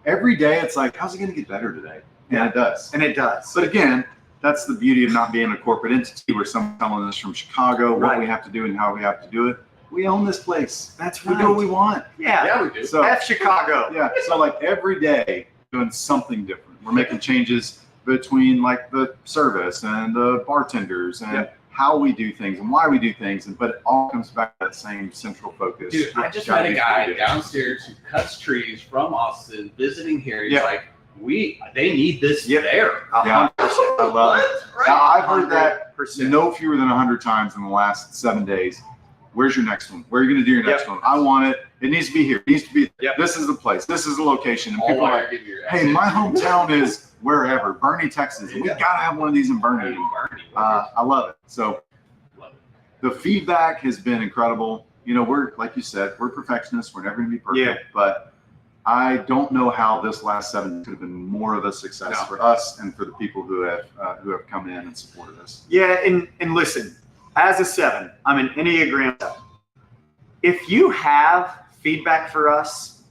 [SPEAKER 2] every day it's like, how's it going to get better today? And it does.
[SPEAKER 3] And it does.
[SPEAKER 2] But again, that's the beauty of not being a corporate entity where someone's telling us from Chicago what
[SPEAKER 3] Right.
[SPEAKER 2] we have to do and how we have to do it. We own this place.
[SPEAKER 3] That's
[SPEAKER 2] We do what we want.
[SPEAKER 3] Yeah.
[SPEAKER 5] Yeah, we do.
[SPEAKER 2] So,
[SPEAKER 3] F Chicago.
[SPEAKER 2] yeah, so like every day doing something different. We're making changes between like the service and the bartenders and
[SPEAKER 3] Yep.
[SPEAKER 2] how we do things and why we do things. But it all comes back to that same central focus.
[SPEAKER 5] Dude, I just
[SPEAKER 2] Gotta
[SPEAKER 5] met a
[SPEAKER 2] be
[SPEAKER 5] guy
[SPEAKER 2] creative.
[SPEAKER 5] downstairs who cuts trees from Austin, visiting here. He's
[SPEAKER 2] Yeah.
[SPEAKER 5] like, they need this
[SPEAKER 3] Yep.
[SPEAKER 5] there.
[SPEAKER 3] 100%.
[SPEAKER 2] I love it. Now, I've heard that
[SPEAKER 3] 100%.
[SPEAKER 2] no fewer than 100 times in the last 7 days. Where's your next one? Where are you going to do your next
[SPEAKER 3] Yep.
[SPEAKER 2] one? I want it. It needs to be here. It needs to be.
[SPEAKER 3] Yep.
[SPEAKER 2] This is the place. This is the location. And
[SPEAKER 5] All
[SPEAKER 2] people are
[SPEAKER 5] while
[SPEAKER 2] like,
[SPEAKER 5] you're getting your
[SPEAKER 2] hey, my hometown is wherever, Bernie, Texas. We
[SPEAKER 5] Yeah.
[SPEAKER 2] got to have one of these in Bernie. I love it. So
[SPEAKER 5] Love it.
[SPEAKER 2] the feedback has been incredible. You know, we're, like you said, we're perfectionists. We're never going to be perfect.
[SPEAKER 3] Yeah.
[SPEAKER 2] But I don't know how this last 7 could have been more of a success
[SPEAKER 5] No.
[SPEAKER 2] for us and for the people who have come in and supported us.
[SPEAKER 3] Yeah, and listen, as a 7, I'm an Enneagram 7. If you have feedback for us,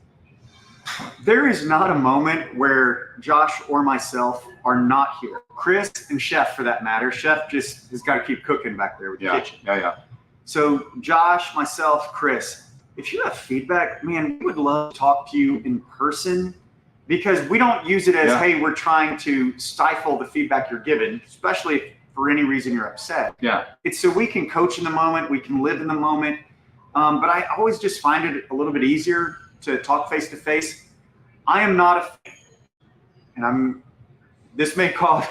[SPEAKER 3] there is not a moment where Josh or myself are not here. Chris and Chef, for that matter. Chef just has got to keep cooking back there with the
[SPEAKER 2] Yeah,
[SPEAKER 3] kitchen.
[SPEAKER 2] yeah.
[SPEAKER 3] So Josh, myself, Chris, if you have feedback, man, we would love to talk to you in person because we don't use it as,
[SPEAKER 2] Yeah.
[SPEAKER 3] hey, we're trying to stifle the feedback you're given, especially if for any reason you're upset.
[SPEAKER 2] Yeah.
[SPEAKER 3] It's so we can coach in the moment, we can live in the moment. But I always just find it a little bit easier to talk face to face. I am not a fan, and this may cause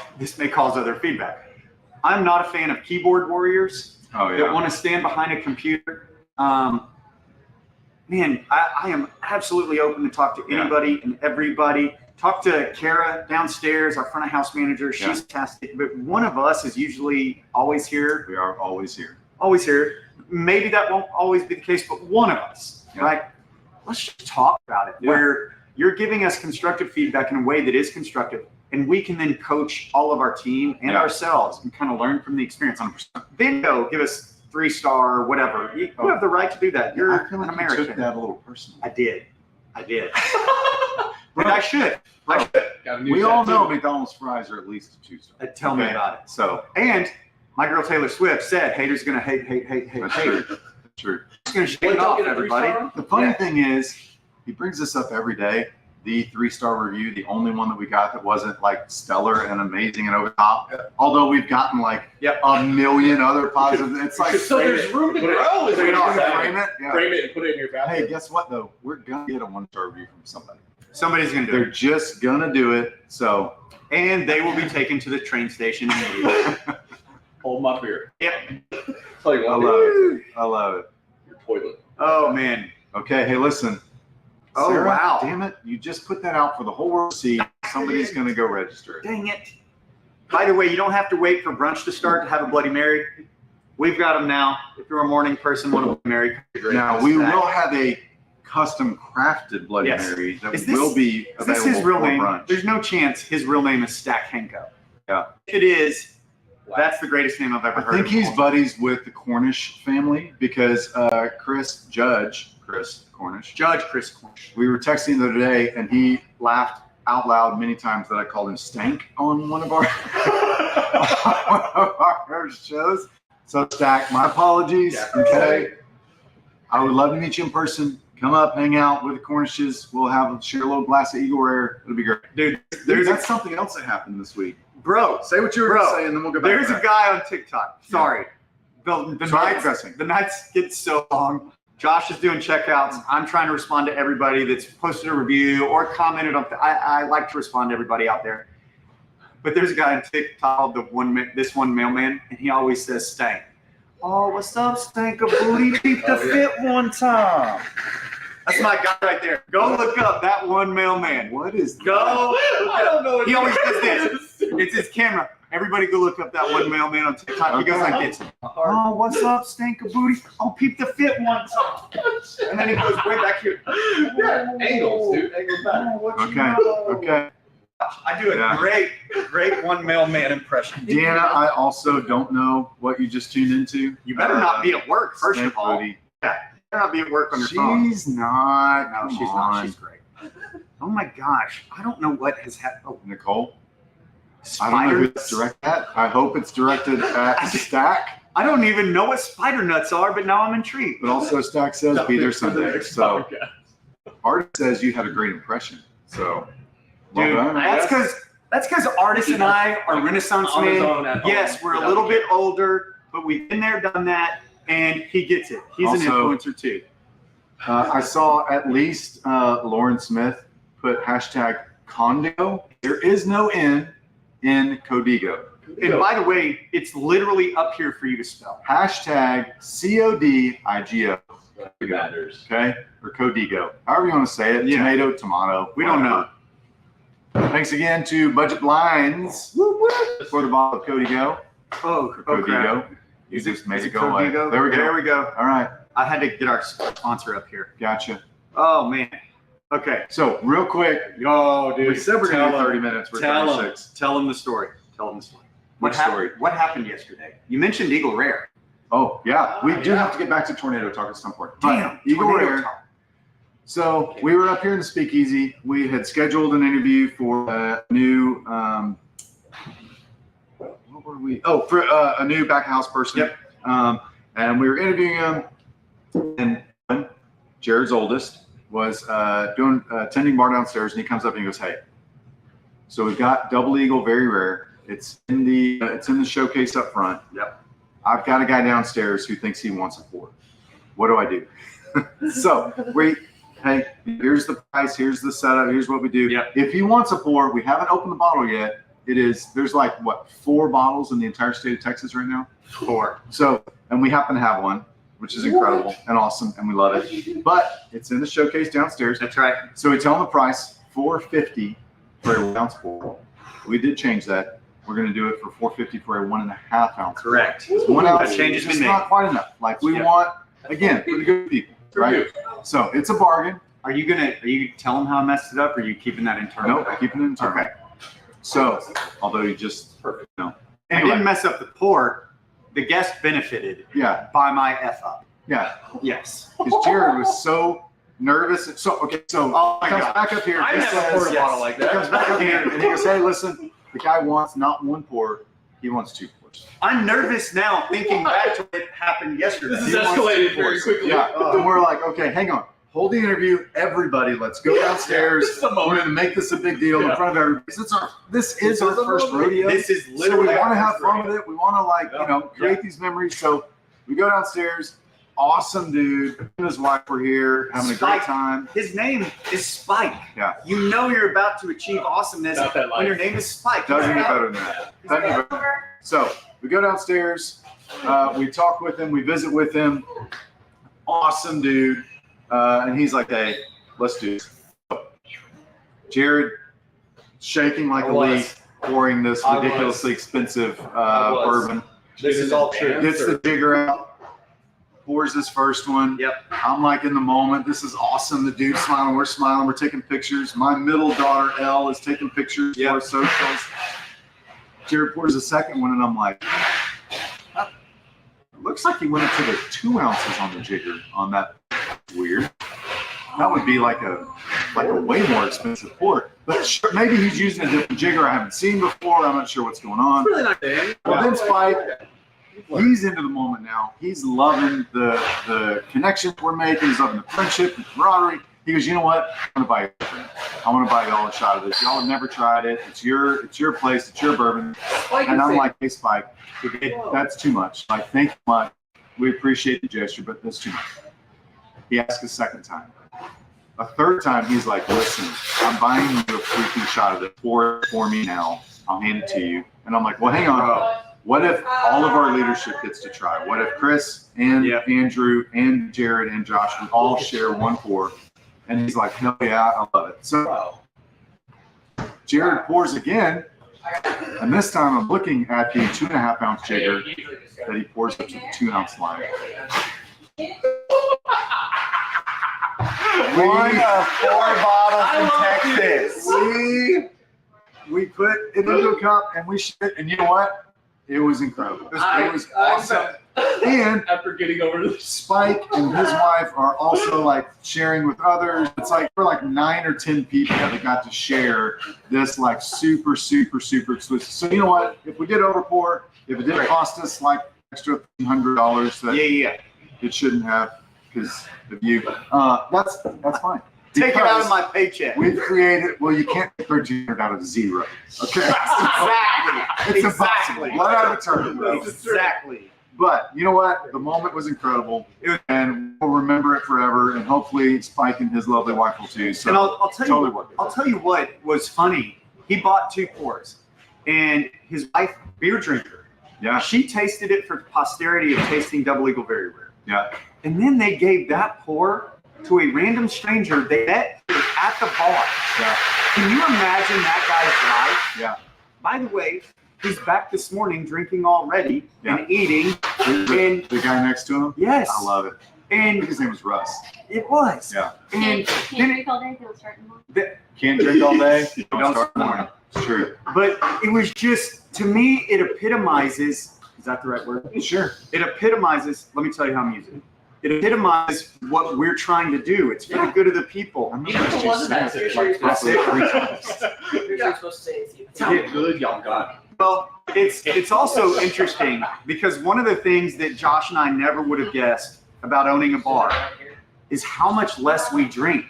[SPEAKER 3] other feedback. I'm not a fan of keyboard warriors
[SPEAKER 2] Oh,
[SPEAKER 3] that
[SPEAKER 2] yeah.
[SPEAKER 3] want to stand behind a computer. Man, I am absolutely open to talk to
[SPEAKER 2] Yeah.
[SPEAKER 3] anybody and everybody. Talk to Kara downstairs, our front of house manager. She's
[SPEAKER 2] Yeah.
[SPEAKER 3] fantastic. But one of us is usually always here.
[SPEAKER 2] We are always here.
[SPEAKER 3] Always here. Maybe that won't always be the case, but one of us,
[SPEAKER 2] Yeah.
[SPEAKER 3] right? Let's just talk about it.
[SPEAKER 2] Yeah.
[SPEAKER 3] Where you're giving us constructive feedback in a way that is constructive, and we can then coach all of our team and
[SPEAKER 2] Yeah.
[SPEAKER 3] ourselves and kind of learn from the experience.
[SPEAKER 2] 100%.
[SPEAKER 3] Then go give us 3-star or whatever. You have the right to do that. You're
[SPEAKER 2] I feel like
[SPEAKER 3] an
[SPEAKER 2] you took
[SPEAKER 3] American.
[SPEAKER 2] that a little personal.
[SPEAKER 3] I did. And I should.
[SPEAKER 5] Got a new
[SPEAKER 2] We all
[SPEAKER 5] tattoo.
[SPEAKER 2] know McDonald's fries are at least a 2-star.
[SPEAKER 3] Tell me
[SPEAKER 2] Okay.
[SPEAKER 3] about it.
[SPEAKER 2] So
[SPEAKER 3] And my girl Taylor Swift said, haters gonna hate.
[SPEAKER 2] that's
[SPEAKER 3] Hate.
[SPEAKER 2] true. That's true.
[SPEAKER 3] It's gonna shake
[SPEAKER 5] Wait,
[SPEAKER 3] it
[SPEAKER 5] don't
[SPEAKER 3] off,
[SPEAKER 5] get a
[SPEAKER 3] everybody.
[SPEAKER 5] 3-star?
[SPEAKER 2] The funny
[SPEAKER 3] Yeah.
[SPEAKER 2] thing is, he brings this up every day. The 3-star review, the only one that we got that wasn't like stellar and amazing and over the top. Although we've gotten like
[SPEAKER 3] Yep.
[SPEAKER 2] a million other positive. It's like
[SPEAKER 5] So there's room to grow. Is
[SPEAKER 2] Frame
[SPEAKER 5] what you're saying.
[SPEAKER 2] it. Yeah.
[SPEAKER 5] Frame it and put it in your bathroom.
[SPEAKER 2] Hey, guess what though? We're gonna get a 1-star review from somebody.
[SPEAKER 3] Somebody's gonna do
[SPEAKER 2] They're
[SPEAKER 3] it.
[SPEAKER 2] just gonna do it. So
[SPEAKER 3] And they will be taken to the train station immediately.
[SPEAKER 5] Hold my beer.
[SPEAKER 3] Yep.
[SPEAKER 5] Tell you
[SPEAKER 2] I
[SPEAKER 5] what,
[SPEAKER 2] love it. I love it.
[SPEAKER 5] your toilet.
[SPEAKER 3] Oh man.
[SPEAKER 2] Okay, hey, listen.
[SPEAKER 3] Oh,
[SPEAKER 2] Sarah,
[SPEAKER 3] wow.
[SPEAKER 2] Damn it! You just put that out for the whole world to see. Somebody's gonna go register it.
[SPEAKER 3] Dang it. By the way, you don't have to wait for brunch to start to have a Bloody Mary. We've got them now. If you're a morning person, want a Bloody Mary.
[SPEAKER 2] Now we will have a custom crafted Bloody
[SPEAKER 3] Yes.
[SPEAKER 2] Mary that
[SPEAKER 3] Is this-
[SPEAKER 2] will be
[SPEAKER 3] Is this
[SPEAKER 2] available
[SPEAKER 3] his real
[SPEAKER 2] for
[SPEAKER 3] name?
[SPEAKER 2] brunch.
[SPEAKER 3] There's no chance his real name is Stack Henko.
[SPEAKER 2] Yeah.
[SPEAKER 3] If it is,
[SPEAKER 5] Wow.
[SPEAKER 3] that's the greatest name I've ever
[SPEAKER 2] I
[SPEAKER 3] heard.
[SPEAKER 2] think
[SPEAKER 3] of.
[SPEAKER 2] he's buddies with the Cornish family because Judge Chris Cornish.
[SPEAKER 3] Judge Chris Cornish.
[SPEAKER 2] We were texting the other day, and he laughed out loud many times that I called him Stank on one of our shows. So Stack, my apologies.
[SPEAKER 5] Yeah.
[SPEAKER 2] Okay. I would love to meet you in person. Come up, hang out with the Cornishes. We'll share a little glass of Eagle Rare. It'll be great.
[SPEAKER 3] Dude,
[SPEAKER 2] That's something else that happened this week.
[SPEAKER 3] Bro,
[SPEAKER 2] Say what you were
[SPEAKER 3] Bro,
[SPEAKER 2] going to say, and then we'll go back.
[SPEAKER 3] there's
[SPEAKER 2] to
[SPEAKER 3] a guy on TikTok. Sorry. The
[SPEAKER 2] Sorry,
[SPEAKER 3] nights,
[SPEAKER 2] pressing.
[SPEAKER 3] the nights get so long. Josh is doing checkouts. I'm trying to respond to everybody that's posted a review or commented on. I like to respond to everybody out there. But there's a guy on TikTok, this one mailman, and he always says stank. Oh, what's up, stank a booty? Keep the fit one time. That's my guy right there. Go look up that one mailman.
[SPEAKER 2] What is
[SPEAKER 3] Go.
[SPEAKER 5] I don't know.
[SPEAKER 3] He always does this. It's his camera. Everybody go look up that one mailman on TikTok. He goes like this. Oh, what's up, stank a booty? I'll peep the fit one time. And then he goes way back here.
[SPEAKER 5] Yeah, angles, dude. Angles back.
[SPEAKER 3] Oh, what you
[SPEAKER 2] Okay.
[SPEAKER 3] know?
[SPEAKER 2] Okay.
[SPEAKER 3] I do a
[SPEAKER 2] Yeah.
[SPEAKER 3] great one mailman impression.
[SPEAKER 2] Deanna, I also don't know what you just tuned into.
[SPEAKER 3] You better not be at work, first
[SPEAKER 2] Stank
[SPEAKER 3] of all.
[SPEAKER 2] booty.
[SPEAKER 3] You better not be at work on your phone.
[SPEAKER 2] She's not.
[SPEAKER 3] No,
[SPEAKER 2] Come
[SPEAKER 3] she's
[SPEAKER 2] on.
[SPEAKER 3] not. She's great. Oh my gosh. I don't know what has happened. Oh,
[SPEAKER 2] Nicole. I don't know who it's directed at. I hope it's directed at Stack,
[SPEAKER 3] I don't even know what spider nuts are, but now I'm intrigued.
[SPEAKER 2] but also Stack says be there Sunday. So Art says you had a great impression. So well
[SPEAKER 3] Dude,
[SPEAKER 2] done.
[SPEAKER 3] that's because Artist and I are Renaissance
[SPEAKER 5] On his
[SPEAKER 3] men.
[SPEAKER 5] own at home.
[SPEAKER 3] Yes, we're a little bit older, but we've been there, done that, and he gets it. He's an
[SPEAKER 2] Also-
[SPEAKER 3] influencer too.
[SPEAKER 2] I saw at least Lauren Smith put hashtag Condigo. There is no N in Codigo.
[SPEAKER 3] And by the way, it's literally up here for you to spell.
[SPEAKER 2] Hashtag CODIGO.
[SPEAKER 5] Matters.
[SPEAKER 2] Okay? Or Codigo. However you want to say it.
[SPEAKER 3] Yeah.
[SPEAKER 2] Tomato, tomato.
[SPEAKER 3] We don't
[SPEAKER 2] whatever. Thanks again to Budget Blinds for the bottle of Codigo.
[SPEAKER 3] Oh,
[SPEAKER 2] Or
[SPEAKER 3] crap.
[SPEAKER 2] Codigo. You just made
[SPEAKER 3] Is
[SPEAKER 2] it go away.
[SPEAKER 3] Codigo?
[SPEAKER 2] There we go.
[SPEAKER 3] There we go.
[SPEAKER 2] All right.
[SPEAKER 3] I had to get our sponsor up here.
[SPEAKER 2] Gotcha.
[SPEAKER 3] Oh man. Okay.
[SPEAKER 2] So real quick,
[SPEAKER 3] Oh,
[SPEAKER 2] we said we're going to do
[SPEAKER 3] Tell
[SPEAKER 2] 30
[SPEAKER 3] him.
[SPEAKER 2] minutes. We're
[SPEAKER 3] Tell him.
[SPEAKER 2] 36.
[SPEAKER 3] Tell him the story. Tell him the story.
[SPEAKER 2] Which story?
[SPEAKER 3] What happened yesterday? You mentioned Eagle Rare.
[SPEAKER 2] Oh, yeah. We do have to get back to Tornado Talk at some point. But
[SPEAKER 3] Damn.
[SPEAKER 2] Eagle
[SPEAKER 3] Tornado
[SPEAKER 2] Rare.
[SPEAKER 3] Talk.
[SPEAKER 2] So we were up here in the Speakeasy. We had scheduled an interview for a new, what were we? Oh, for a new back of house person.
[SPEAKER 3] Yep.
[SPEAKER 2] And we were interviewing him. And Jared's oldest was attending bar downstairs, and he comes up and he goes, "Hey, so we've got Double Eagle Very Rare. It's in the showcase up front.
[SPEAKER 3] Yep.
[SPEAKER 2] I've got a guy downstairs who thinks he wants a pour. What do I do?" So hey, here's the price, here's the setup, here's what we do.
[SPEAKER 3] Yep.
[SPEAKER 2] If he wants a pour, we haven't opened the bottle yet. There's like what, 4 bottles in the entire state of Texas right now?
[SPEAKER 3] 4.
[SPEAKER 2] So, and we happen to have one, which is incredible and awesome, and we love it. But it's in the showcase downstairs.
[SPEAKER 3] That's right.
[SPEAKER 2] So we tell them the price, $4.50 for a 1 ounce pour. We did change that. We're going to do it for $4.50 for a 1.5 ounce.
[SPEAKER 3] Correct.
[SPEAKER 2] 1 ounce
[SPEAKER 3] That change has
[SPEAKER 2] is
[SPEAKER 3] been
[SPEAKER 2] just
[SPEAKER 3] made.
[SPEAKER 2] not quite enough. Like we
[SPEAKER 3] Yeah.
[SPEAKER 2] want, again, for the good people, right? So it's a bargain.
[SPEAKER 3] Are you telling him how I messed it up, or are you keeping that internal?
[SPEAKER 2] No, keeping it internal.
[SPEAKER 3] Okay.
[SPEAKER 2] So, although you just,
[SPEAKER 3] I didn't
[SPEAKER 2] anyway,
[SPEAKER 3] mess up the pour. The guest benefited
[SPEAKER 2] yeah,
[SPEAKER 3] by my F up.
[SPEAKER 2] yeah.
[SPEAKER 3] Yes.
[SPEAKER 2] Because Jared was so nervous. So, okay, so
[SPEAKER 3] Oh my
[SPEAKER 2] comes
[SPEAKER 3] God.
[SPEAKER 2] back up here.
[SPEAKER 5] I
[SPEAKER 2] he
[SPEAKER 5] never
[SPEAKER 2] says-
[SPEAKER 5] poured a
[SPEAKER 3] yes.
[SPEAKER 5] bottle like
[SPEAKER 2] He
[SPEAKER 5] that.
[SPEAKER 2] comes back up here and he goes, "Hey, listen, the guy wants not 1 pour, he wants 2 pours."
[SPEAKER 3] I'm nervous now, thinking back to what happened yesterday.
[SPEAKER 5] This is
[SPEAKER 2] He wants
[SPEAKER 5] escalated
[SPEAKER 2] 2
[SPEAKER 5] very
[SPEAKER 2] pours.
[SPEAKER 5] quickly.
[SPEAKER 2] Yeah, and we're like, okay, hang on. Hold the interview, everybody. Let's go downstairs.
[SPEAKER 5] This is the
[SPEAKER 2] We're
[SPEAKER 5] moment.
[SPEAKER 2] going to make this a big deal in
[SPEAKER 5] Yeah.
[SPEAKER 2] front of everybody. This is our first rodeo.
[SPEAKER 3] This is
[SPEAKER 2] So we
[SPEAKER 3] literally
[SPEAKER 2] want to
[SPEAKER 3] our
[SPEAKER 2] have
[SPEAKER 3] first
[SPEAKER 2] fun
[SPEAKER 3] rodeo.
[SPEAKER 2] with it. We want to create these memories. So we go downstairs. Awesome dude. Him and his wife were here having a
[SPEAKER 3] Spike.
[SPEAKER 2] great time.
[SPEAKER 3] His name is Spike.
[SPEAKER 2] Yeah.
[SPEAKER 3] You know you're about to achieve awesomeness
[SPEAKER 5] Got that
[SPEAKER 3] when your
[SPEAKER 5] life.
[SPEAKER 3] name is Spike.
[SPEAKER 2] Doesn't get better than that. Doesn't get better. So we go downstairs. We talk with him. We visit with him. Awesome dude. And he's like, "Hey, let's do this." Jared shaking like
[SPEAKER 5] I
[SPEAKER 2] a
[SPEAKER 5] was.
[SPEAKER 2] leaf, pouring this
[SPEAKER 5] I was.
[SPEAKER 2] ridiculously expensive
[SPEAKER 5] I was.
[SPEAKER 2] bourbon.
[SPEAKER 5] This is all true.
[SPEAKER 2] Gets the jigger out, pours this first one.
[SPEAKER 3] Yep.
[SPEAKER 2] I'm like in the moment. This is awesome. The dude's smiling. We're smiling. We're taking pictures. My middle daughter, Elle, is taking pictures for our socials. Jared pours the second one, and I'm like, it looks like he went up to the 2 ounces on the jigger on that. Weird. That would be like a way more expensive pour. But sure, maybe he's using a different jigger I haven't seen before. I'm not sure what's going on.
[SPEAKER 5] Really not Dan.
[SPEAKER 2] Well, then Spike, he's into the moment now. He's loving the connections we're making. He's loving the friendship, the camaraderie. He goes, you know what? I want to buy you a drink. I want to buy y'all a shot of this. Y'all have never tried it. It's your place. It's your bourbon. And I'm like, hey, Spike, that's too much. Like, thank you much. We appreciate the gesture, but that's too much. He asked a second time. A third time, he's like, listen, I'm buying you a freaking shot of it. Pour it for me now. I'll hand it to you. And I'm like, well, hang on. What if all of our leadership gets to try? What if Chris and Andrew and Jared and Josh would all share one pour? And he's like, hell yeah, I love it. So Jared pours again. And this time I'm looking at the 2.5 ounce jigger that he pours up to the 2 ounce line.
[SPEAKER 3] One of 4 bottles in Texas.
[SPEAKER 2] We put it into a cup and we shared it. And you know what? It was incredible. It was awesome. And
[SPEAKER 5] after getting over to
[SPEAKER 2] Spike and his wife are also like sharing with others. It's like we're like 9 or 10 people that got to share this like super, super, super exclusive. So you know what? If we did overpour, if it did cost us like extra $100 that it shouldn't have because of you, that's fine.
[SPEAKER 3] Take it out of my paycheck.
[SPEAKER 2] We've created, well, you can't take 1,300 out of 0. Okay.
[SPEAKER 3] Exactly.
[SPEAKER 2] It's impossible. Let out of a turn.
[SPEAKER 3] Exactly.
[SPEAKER 2] But you know what? The moment was incredible, and we'll remember it forever. And hopefully, Spike and his lovely wife will too. So
[SPEAKER 3] and I'll tell
[SPEAKER 2] totally
[SPEAKER 3] you, I'll tell you what was funny. He bought 2 pours, and his wife, beer drinker, she tasted it for posterity of tasting Double Eagle very rare.
[SPEAKER 2] Yeah.
[SPEAKER 3] And then they gave that pour to a random stranger they met at the bar.
[SPEAKER 2] Yeah.
[SPEAKER 3] Can you imagine that guy's life?
[SPEAKER 2] Yeah.
[SPEAKER 3] By the way, he's back this morning drinking already and eating. And
[SPEAKER 2] the guy next to him?
[SPEAKER 3] Yes.
[SPEAKER 2] I love it. I
[SPEAKER 3] And
[SPEAKER 2] think his name was Russ.
[SPEAKER 3] it was.
[SPEAKER 2] Yeah.
[SPEAKER 3] And
[SPEAKER 6] Can't drink all day, don't start in the morning.
[SPEAKER 2] Can't drink all day.
[SPEAKER 3] Don't
[SPEAKER 2] start in the morning. It's true.
[SPEAKER 3] But it was just, to me, it epitomizes, is that the right word?
[SPEAKER 2] Sure.
[SPEAKER 3] It epitomizes, let me tell you how I'm using it. It epitomizes what we're trying to do. It's for the good of the people.
[SPEAKER 2] I'm
[SPEAKER 5] You know what was that?
[SPEAKER 3] That's it.
[SPEAKER 4] You're supposed to say it's
[SPEAKER 5] How good y'all got.
[SPEAKER 3] Well, it's also interesting because one of the things that Josh and I never would have guessed about owning a bar is how much less we drink,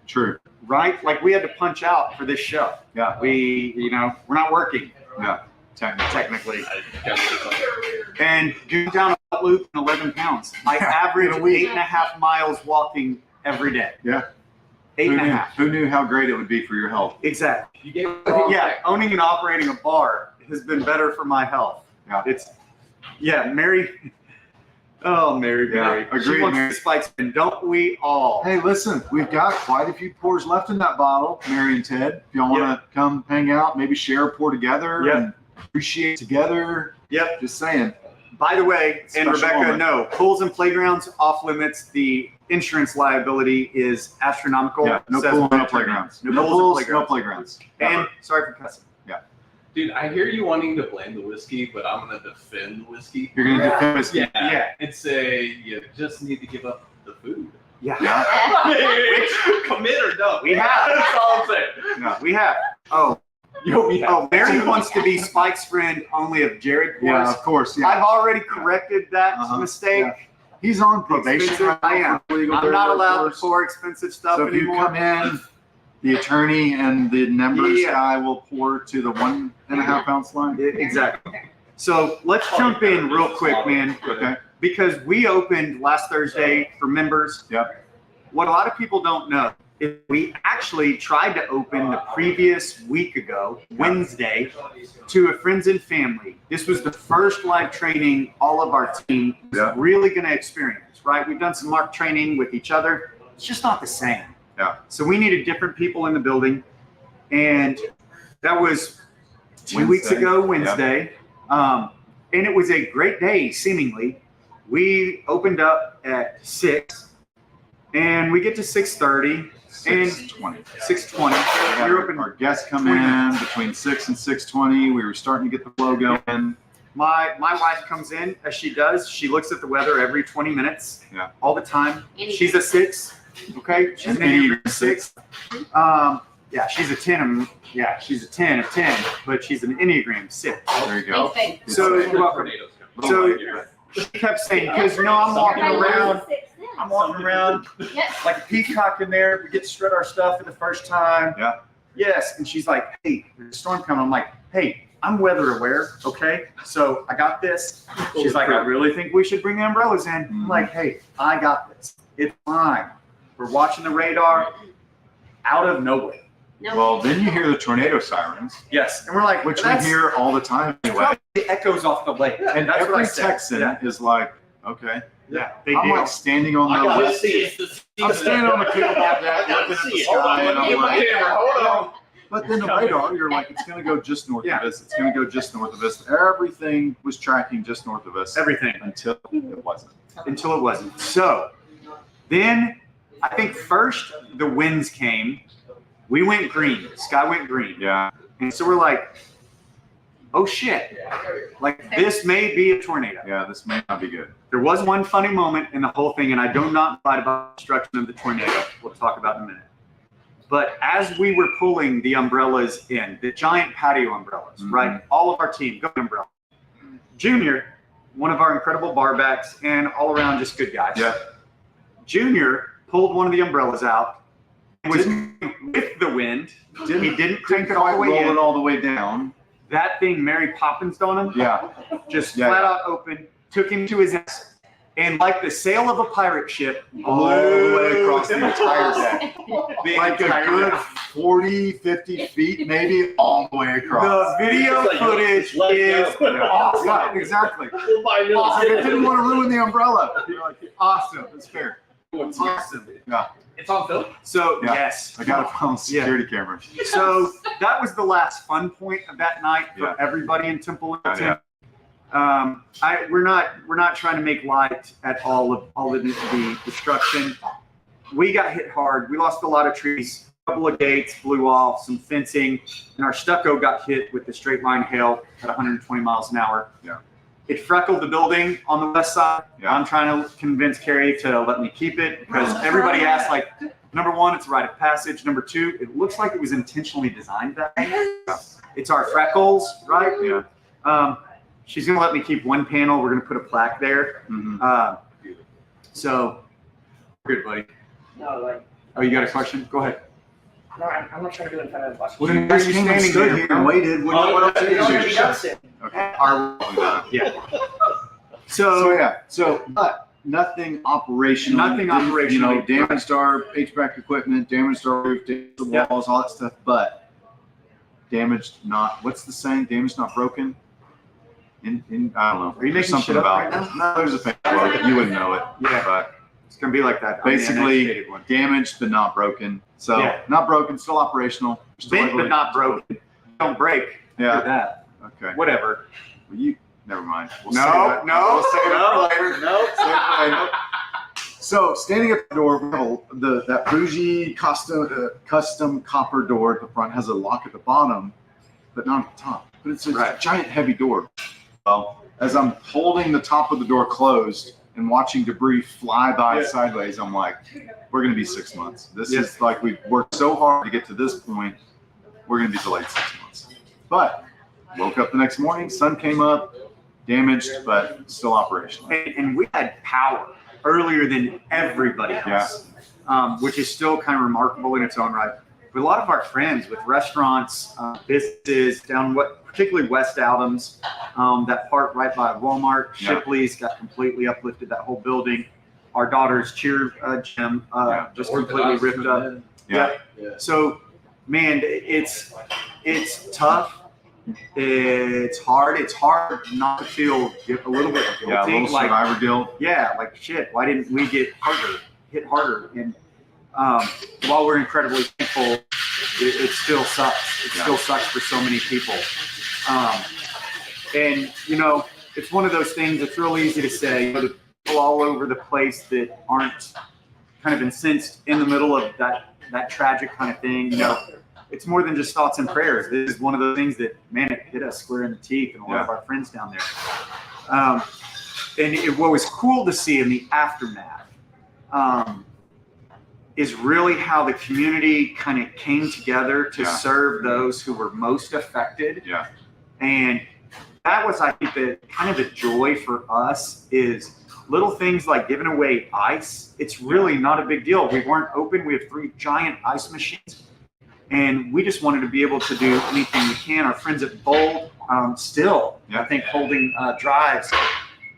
[SPEAKER 2] True.
[SPEAKER 3] right? Like we had to punch out for this show.
[SPEAKER 2] Yeah.
[SPEAKER 3] We're not working
[SPEAKER 2] Yeah.
[SPEAKER 3] technically. And going down a loop in 11 pounds. I average 8.5 miles walking every day.
[SPEAKER 2] Yeah.
[SPEAKER 3] 8.5.
[SPEAKER 2] Who knew how great it would be for your health?
[SPEAKER 3] Exactly.
[SPEAKER 5] You gave
[SPEAKER 3] Yeah, owning and operating a bar has been better for my health.
[SPEAKER 2] Yeah.
[SPEAKER 3] Mary. Oh, Mary.
[SPEAKER 2] Yeah,
[SPEAKER 3] She
[SPEAKER 2] agreed,
[SPEAKER 3] wants
[SPEAKER 2] Mary.
[SPEAKER 3] the spikes, and don't we all?
[SPEAKER 2] Hey, listen, we've got quite a few pours left in that bottle, Mary and Ted. If y'all want to come hang out, maybe share a pour together and appreciate together.
[SPEAKER 3] Yep.
[SPEAKER 2] Just saying.
[SPEAKER 3] By the way, and
[SPEAKER 2] Special
[SPEAKER 3] Rebecca,
[SPEAKER 2] moment.
[SPEAKER 3] no, pools and playgrounds off limits. The insurance liability is astronomical.
[SPEAKER 2] Yeah, no
[SPEAKER 3] Says
[SPEAKER 2] pools, no
[SPEAKER 3] attorney.
[SPEAKER 2] playgrounds.
[SPEAKER 3] No
[SPEAKER 2] No
[SPEAKER 3] pools and
[SPEAKER 2] pools, no playgrounds.
[SPEAKER 3] And sorry for cussing.
[SPEAKER 5] Dude, I hear you wanting to blame the whiskey, but I'm going to defend the whiskey.
[SPEAKER 2] You're going to defend us.
[SPEAKER 5] Yeah. And say you just need to give up the food.
[SPEAKER 3] Yeah.
[SPEAKER 5] Commit or don't.
[SPEAKER 3] We have.
[SPEAKER 5] That's all I'm saying.
[SPEAKER 2] No.
[SPEAKER 3] We have. Mary wants to be Spike's friend only if Jared pours.
[SPEAKER 2] Yeah, of course. Yeah.
[SPEAKER 3] I've already corrected that mistake.
[SPEAKER 2] Yeah. He's on probation.
[SPEAKER 3] Expensive, I am. I'm not allowed to pour expensive stuff
[SPEAKER 2] So if you
[SPEAKER 3] anymore.
[SPEAKER 2] come in, the attorney and the numbers
[SPEAKER 3] Yeah.
[SPEAKER 2] guy will pour to the 1.5 ounce line.
[SPEAKER 3] Exactly. So let's jump in real quick, man.
[SPEAKER 2] Okay.
[SPEAKER 3] Because we opened last Thursday for members.
[SPEAKER 2] Yep.
[SPEAKER 3] What a lot of people don't know is we actually tried to open the previous week ago, Wednesday, to a friends and family. This was the first live training all of our team was really going to experience, right? We've done some mock training with each other. It's just not the same.
[SPEAKER 2] Yeah.
[SPEAKER 3] So we needed different people in the building. And that was 2 weeks ago, Wednesday. And it was a great day, seemingly. We opened up at 6 and we get to 6:30 and
[SPEAKER 2] 6:20.
[SPEAKER 3] 6:20.
[SPEAKER 2] We
[SPEAKER 3] We're
[SPEAKER 2] had
[SPEAKER 3] open.
[SPEAKER 2] our guests come in between 6 and 6:20. We were starting to get the flow going.
[SPEAKER 3] My wife comes in, as she does. She looks at the weather every 20 minutes, all the time. She's a 6, okay? She's an Enneagram 6. Yeah, she's a 10. She's a 10 of 10, but she's an Enneagram 6.
[SPEAKER 2] There you go.
[SPEAKER 3] So, you're welcome. So she kept saying, because I'm walking around. I'm walking around
[SPEAKER 6] Yes.
[SPEAKER 3] like a peacock in there. We get to strut our stuff for the first time.
[SPEAKER 2] Yeah.
[SPEAKER 3] Yes. And she's like, hey, there's a storm coming. I'm like, hey, I'm weather aware. Okay. So I got this. She's like, I really think we should bring the umbrellas in. I'm like, hey, I got this. It's fine. We're watching the radar out of nowhere.
[SPEAKER 6] No.
[SPEAKER 2] Well, then you hear the tornado sirens,
[SPEAKER 3] Yes. And we're like,
[SPEAKER 2] which we
[SPEAKER 3] that's
[SPEAKER 2] hear all the time anyway.
[SPEAKER 3] probably the echoes off the lake.
[SPEAKER 2] And
[SPEAKER 3] that's what I
[SPEAKER 2] every
[SPEAKER 3] said.
[SPEAKER 2] Texan
[SPEAKER 3] Yeah.
[SPEAKER 2] is like, okay.
[SPEAKER 3] Yeah. They
[SPEAKER 2] I'm
[SPEAKER 3] do.
[SPEAKER 2] like standing on
[SPEAKER 5] I
[SPEAKER 2] the
[SPEAKER 5] gotta
[SPEAKER 2] left.
[SPEAKER 5] see it.
[SPEAKER 2] I'm standing on the pickleball deck looking at the sky, and I'm like,
[SPEAKER 5] Hold on.
[SPEAKER 2] but then the radar, you're like, it's going to go just north
[SPEAKER 3] Yeah.
[SPEAKER 2] of us. It's going to go just north of us. Everything was tracking just north of us
[SPEAKER 3] Everything.
[SPEAKER 2] until it wasn't.
[SPEAKER 3] Until it wasn't. So then I think first the winds came. We went green. Sky went green.
[SPEAKER 2] Yeah.
[SPEAKER 3] And so we're like, oh shit. Like this may be a tornado.
[SPEAKER 2] Yeah. This may not be good.
[SPEAKER 3] There was one funny moment in the whole thing, and I do not fight about the destruction of the tornado. We'll talk about in a minute. But as we were pulling the umbrellas in, the giant patio umbrellas,
[SPEAKER 2] Mhm.
[SPEAKER 3] right? All of our team, go umbrella. Junior, one of our incredible barbacks, and all around just good guys.
[SPEAKER 2] Yeah.
[SPEAKER 3] Junior pulled one of the umbrellas out. Was with the wind. He didn't crank it all the way
[SPEAKER 2] roll
[SPEAKER 3] in.
[SPEAKER 2] it all the way down.
[SPEAKER 3] That thing Mary Poppins on him,
[SPEAKER 2] Yeah.
[SPEAKER 3] just
[SPEAKER 2] Yeah,
[SPEAKER 3] flat
[SPEAKER 2] yeah.
[SPEAKER 3] out open, took him to his ass, and like the sail of a pirate ship,
[SPEAKER 2] All the way across the entire deck.
[SPEAKER 3] the
[SPEAKER 2] Like a
[SPEAKER 3] entire
[SPEAKER 2] good
[SPEAKER 3] deck.
[SPEAKER 2] 40, 50 feet, maybe all the way across.
[SPEAKER 3] The video
[SPEAKER 5] It's like,
[SPEAKER 3] footage
[SPEAKER 5] let
[SPEAKER 3] is
[SPEAKER 5] go.
[SPEAKER 3] awesome.
[SPEAKER 2] Yeah, exactly.
[SPEAKER 5] We'll buy new
[SPEAKER 2] Awesome. I
[SPEAKER 5] ones.
[SPEAKER 2] didn't want to ruin the umbrella. You're like, awesome. That's fair.
[SPEAKER 3] Awesome.
[SPEAKER 2] Yeah.
[SPEAKER 5] It's on film.
[SPEAKER 3] So
[SPEAKER 2] Yeah.
[SPEAKER 3] yes,
[SPEAKER 2] I got to find security cameras.
[SPEAKER 3] so that was the last fun point of that night for
[SPEAKER 2] Yeah.
[SPEAKER 3] everybody in Temple.
[SPEAKER 2] Yeah.
[SPEAKER 3] We're not trying to make light at all of the destruction. We got hit hard. We lost a lot of trees. A couple of gates blew off, some fencing, and our stucco got hit with the straight line hail at 120 miles an hour.
[SPEAKER 2] Yeah.
[SPEAKER 3] It freckled the building on the west side.
[SPEAKER 2] Yeah.
[SPEAKER 3] I'm trying to convince Carrie to let me keep it because everybody asked, like, number one, it's a rite of passage. Number two, it looks like it was intentionally designed that way. It's our freckles, right?
[SPEAKER 2] Yeah.
[SPEAKER 3] She's gonna let me keep one panel. We're gonna put a plaque there.
[SPEAKER 2] Mhm.
[SPEAKER 3] So good, buddy.
[SPEAKER 4] No, like,
[SPEAKER 3] Oh, you got a question? Go ahead.
[SPEAKER 4] no, I'm not trying to do it in front of the watch.
[SPEAKER 3] What are you standing
[SPEAKER 2] stood
[SPEAKER 3] there,
[SPEAKER 2] here
[SPEAKER 3] bro?
[SPEAKER 2] and waited. What else
[SPEAKER 5] Oh,
[SPEAKER 2] did
[SPEAKER 4] You
[SPEAKER 2] you
[SPEAKER 4] already
[SPEAKER 2] do?
[SPEAKER 4] got it.
[SPEAKER 2] Okay.
[SPEAKER 3] Yeah.
[SPEAKER 2] So
[SPEAKER 3] So
[SPEAKER 2] yeah. So but nothing operational.
[SPEAKER 3] Nothing
[SPEAKER 2] You know,
[SPEAKER 3] operationally.
[SPEAKER 2] damaged our HVAC equipment, damaged our roof, damaged the
[SPEAKER 3] Yeah.
[SPEAKER 2] walls, all that stuff. But damaged not. What's the saying? Damaged not broken. In I don't know.
[SPEAKER 3] Are you
[SPEAKER 2] There's
[SPEAKER 3] making
[SPEAKER 2] something
[SPEAKER 3] shit up
[SPEAKER 2] about
[SPEAKER 3] right
[SPEAKER 2] no. There's a famous quote. You wouldn't know it.
[SPEAKER 3] Yeah.
[SPEAKER 2] But
[SPEAKER 3] it's gonna be like that. I'm the
[SPEAKER 2] basically
[SPEAKER 3] uneducated one.
[SPEAKER 2] damaged but not broken. So
[SPEAKER 3] Yeah.
[SPEAKER 2] not broken, still operational. Still
[SPEAKER 3] Bent
[SPEAKER 2] able
[SPEAKER 3] but
[SPEAKER 2] to-
[SPEAKER 3] not broken. Don't break.
[SPEAKER 2] Yeah.
[SPEAKER 3] Look at that.
[SPEAKER 2] Okay.
[SPEAKER 3] Whatever.
[SPEAKER 2] Well, you never mind. We'll
[SPEAKER 3] No,
[SPEAKER 2] save that.
[SPEAKER 3] no,
[SPEAKER 2] We'll save it
[SPEAKER 3] no,
[SPEAKER 2] for later.
[SPEAKER 3] no.
[SPEAKER 2] Save it for later. So standing at the door, we have that bougie custom copper door at the front has a lock at the bottom, but not at the top. But it's a
[SPEAKER 3] Right.
[SPEAKER 2] giant heavy door. Well, as I'm holding the top of the door closed and watching debris fly by sideways, I'm like, we're going to be 6 months. This
[SPEAKER 3] Yeah.
[SPEAKER 2] is like, we've worked so hard to get to this point. We're going to be delayed 6 months. But woke up the next morning, sun came up, damaged, but still operational.
[SPEAKER 3] And we had power earlier than everybody else, which is still kind of remarkable in its own right. But a lot of our friends with restaurants, businesses down particularly West Adams, that part right by Walmart,
[SPEAKER 2] Yeah.
[SPEAKER 3] Shipley's got completely uplifted that whole building. Our daughter's cheer gym just completely ripped up.
[SPEAKER 2] Yeah.
[SPEAKER 3] So, man, it's tough. It's hard. It's hard not to feel a little bit guilty.
[SPEAKER 2] Yeah, a little
[SPEAKER 3] like,
[SPEAKER 2] survivor guilt.
[SPEAKER 3] yeah, like shit. Why didn't we get hit harder? And while we're incredibly thankful, it still sucks. It still sucks for so many people. And you know, it's one of those things. It's real easy to say. You know, the people all over the place that aren't kind of incensed in the middle of that tragic kind of thing. You know, it's more than just thoughts and prayers. This is one of those things that, man, it hit us square in the teeth, and a lot of our friends down there. What was cool to see in the aftermath is really how the community kind of came together to serve those who were most affected.
[SPEAKER 2] Yeah.
[SPEAKER 3] And that was, I think, kind of the joy for us is little things like giving away ice, it's really not a big deal. We weren't open. We have 3 giant ice machines, and we just wanted to be able to do anything we can. Our friends at Bold still, I think, holding drives,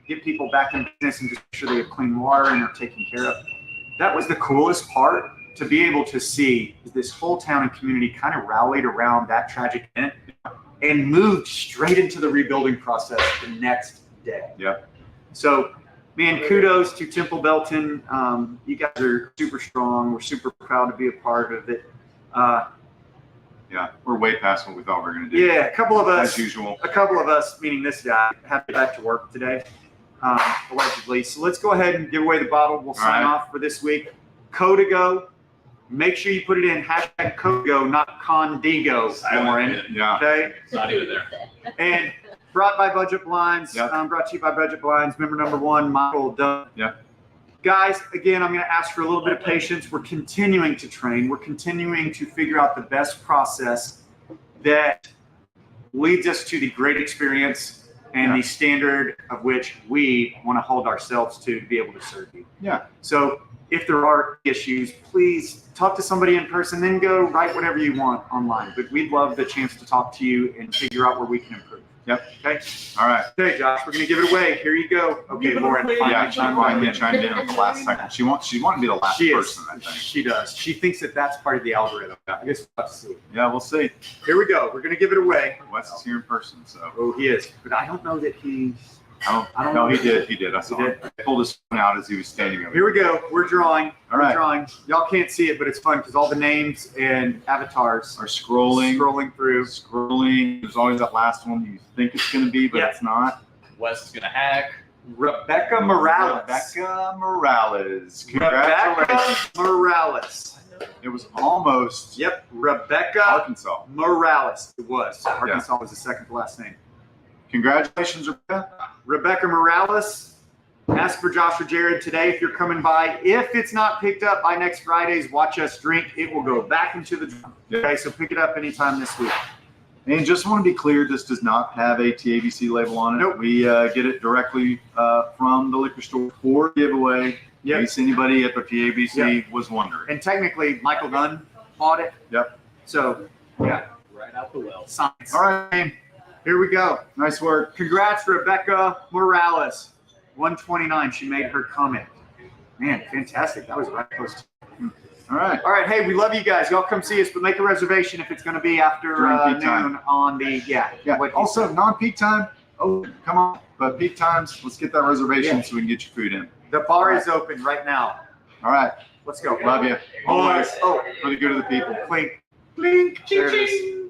[SPEAKER 3] get people back in business and just make sure they have clean water and are taken care of. That was the coolest part, to be able to see this whole town and community kind of rallied around that tragic event and moved straight into the rebuilding process the next day.
[SPEAKER 2] Yep.
[SPEAKER 3] So, man, kudos to Temple Belton. You guys are super strong. We're super proud to be a part of it.
[SPEAKER 2] Yeah, we're way past what we thought we were going to do.
[SPEAKER 3] Yeah, a couple of
[SPEAKER 2] As
[SPEAKER 3] us,
[SPEAKER 2] usual.
[SPEAKER 3] meaning this guy, have to get back to work today, allegedly. So let's go ahead and give away the bottle. We'll sign off for this week. Codigo. Make sure you put it in hashtag Codigo, not Condigo, Lauren.
[SPEAKER 2] Yeah.
[SPEAKER 3] Okay.
[SPEAKER 5] It's not even there.
[SPEAKER 3] And brought by Budget Blinds.
[SPEAKER 2] Yep.
[SPEAKER 3] Brought to you by Budget Blinds. Member number 1, Michael Dunn.
[SPEAKER 2] Yep.
[SPEAKER 3] Guys, again, I'm going to ask for a little bit of patience. We're continuing to train. We're continuing to figure out the best process that leads us to the great experience and the standard of which we want to hold ourselves to be able to serve you.
[SPEAKER 2] Yeah.
[SPEAKER 3] So if there are issues, please talk to somebody in person, then go write whatever you want online. But we'd love the chance to talk to you and figure out where we can improve.
[SPEAKER 2] Yep.
[SPEAKER 3] Okay.
[SPEAKER 2] All right.
[SPEAKER 3] Okay, Josh, we're going to give it away. Here you go. Okay, Lauren.
[SPEAKER 2] Yeah, she finally
[SPEAKER 3] in.
[SPEAKER 2] chimed in at the last second. She wanted to be the last
[SPEAKER 3] She is.
[SPEAKER 2] person, I think.
[SPEAKER 3] She does. She thinks that that's part of the algorithm. I guess we'll have to see.
[SPEAKER 2] Yeah, we'll see.
[SPEAKER 3] Here we go. We're going to give it away.
[SPEAKER 2] Wes is here in person, so.
[SPEAKER 3] Oh, he is. But I don't know that he's. I don't
[SPEAKER 2] No,
[SPEAKER 3] know.
[SPEAKER 2] he did. He did. I saw
[SPEAKER 3] He
[SPEAKER 2] him. He pulled his phone out as he was standing over
[SPEAKER 3] Here we go. We're drawing.
[SPEAKER 2] All right.
[SPEAKER 3] We're drawing. Y'all can't see it, but it's fun because all the names and avatars
[SPEAKER 2] Are scrolling.
[SPEAKER 3] through.
[SPEAKER 2] Scrolling. There's always that last one you think it's going to be, but
[SPEAKER 3] Yeah.
[SPEAKER 2] it's not.
[SPEAKER 5] Wes is gonna hack.
[SPEAKER 3] Rebecca Morales.
[SPEAKER 2] Rebecca Morales.
[SPEAKER 3] Rebecca
[SPEAKER 2] Congratulations.
[SPEAKER 3] Morales.
[SPEAKER 2] It was almost
[SPEAKER 3] Yep. Rebecca
[SPEAKER 2] Arkansas.
[SPEAKER 3] Morales. It was. Arkansas was the second to last name.
[SPEAKER 2] Congratulations, Rebecca.
[SPEAKER 3] Rebecca Morales, ask for Josh or Jared today if you're coming by. If it's not picked up by next Friday's Watch Us Drink, it will go back into the drum. Okay, so pick it up anytime this week.
[SPEAKER 2] And just want to be clear, this does not have a TABC label on it.
[SPEAKER 3] Nope.
[SPEAKER 2] We get it directly from the liquor store for giveaway.
[SPEAKER 3] Yep.
[SPEAKER 2] In case anybody at the TABC was wondering.
[SPEAKER 3] And technically, Michael Dunn bought it.
[SPEAKER 2] Yep.
[SPEAKER 3] So, yeah,
[SPEAKER 5] Right out the well.
[SPEAKER 3] science.
[SPEAKER 2] All right.
[SPEAKER 3] Here we go.
[SPEAKER 2] Nice work.
[SPEAKER 3] Congrats, Rebecca Morales. 129, she made her comment. Man, fantastic. That was right close to.
[SPEAKER 2] All right.
[SPEAKER 3] All right, hey, we love you guys. Y'all come see us, but make a reservation if it's going to be after
[SPEAKER 2] During peak
[SPEAKER 3] noon
[SPEAKER 2] time.
[SPEAKER 3] on the,
[SPEAKER 2] Yeah.
[SPEAKER 3] what-
[SPEAKER 2] Also, non-peak time. Oh, come on. But peak times, let's get that reservation
[SPEAKER 3] Yeah.
[SPEAKER 2] so we can get your food in.
[SPEAKER 3] The bar is open right now.
[SPEAKER 2] All right.
[SPEAKER 3] Let's go.
[SPEAKER 2] Love you. Always.
[SPEAKER 3] Oh,
[SPEAKER 2] For the good of the people.
[SPEAKER 3] clink.
[SPEAKER 4] Blink.
[SPEAKER 3] There it is.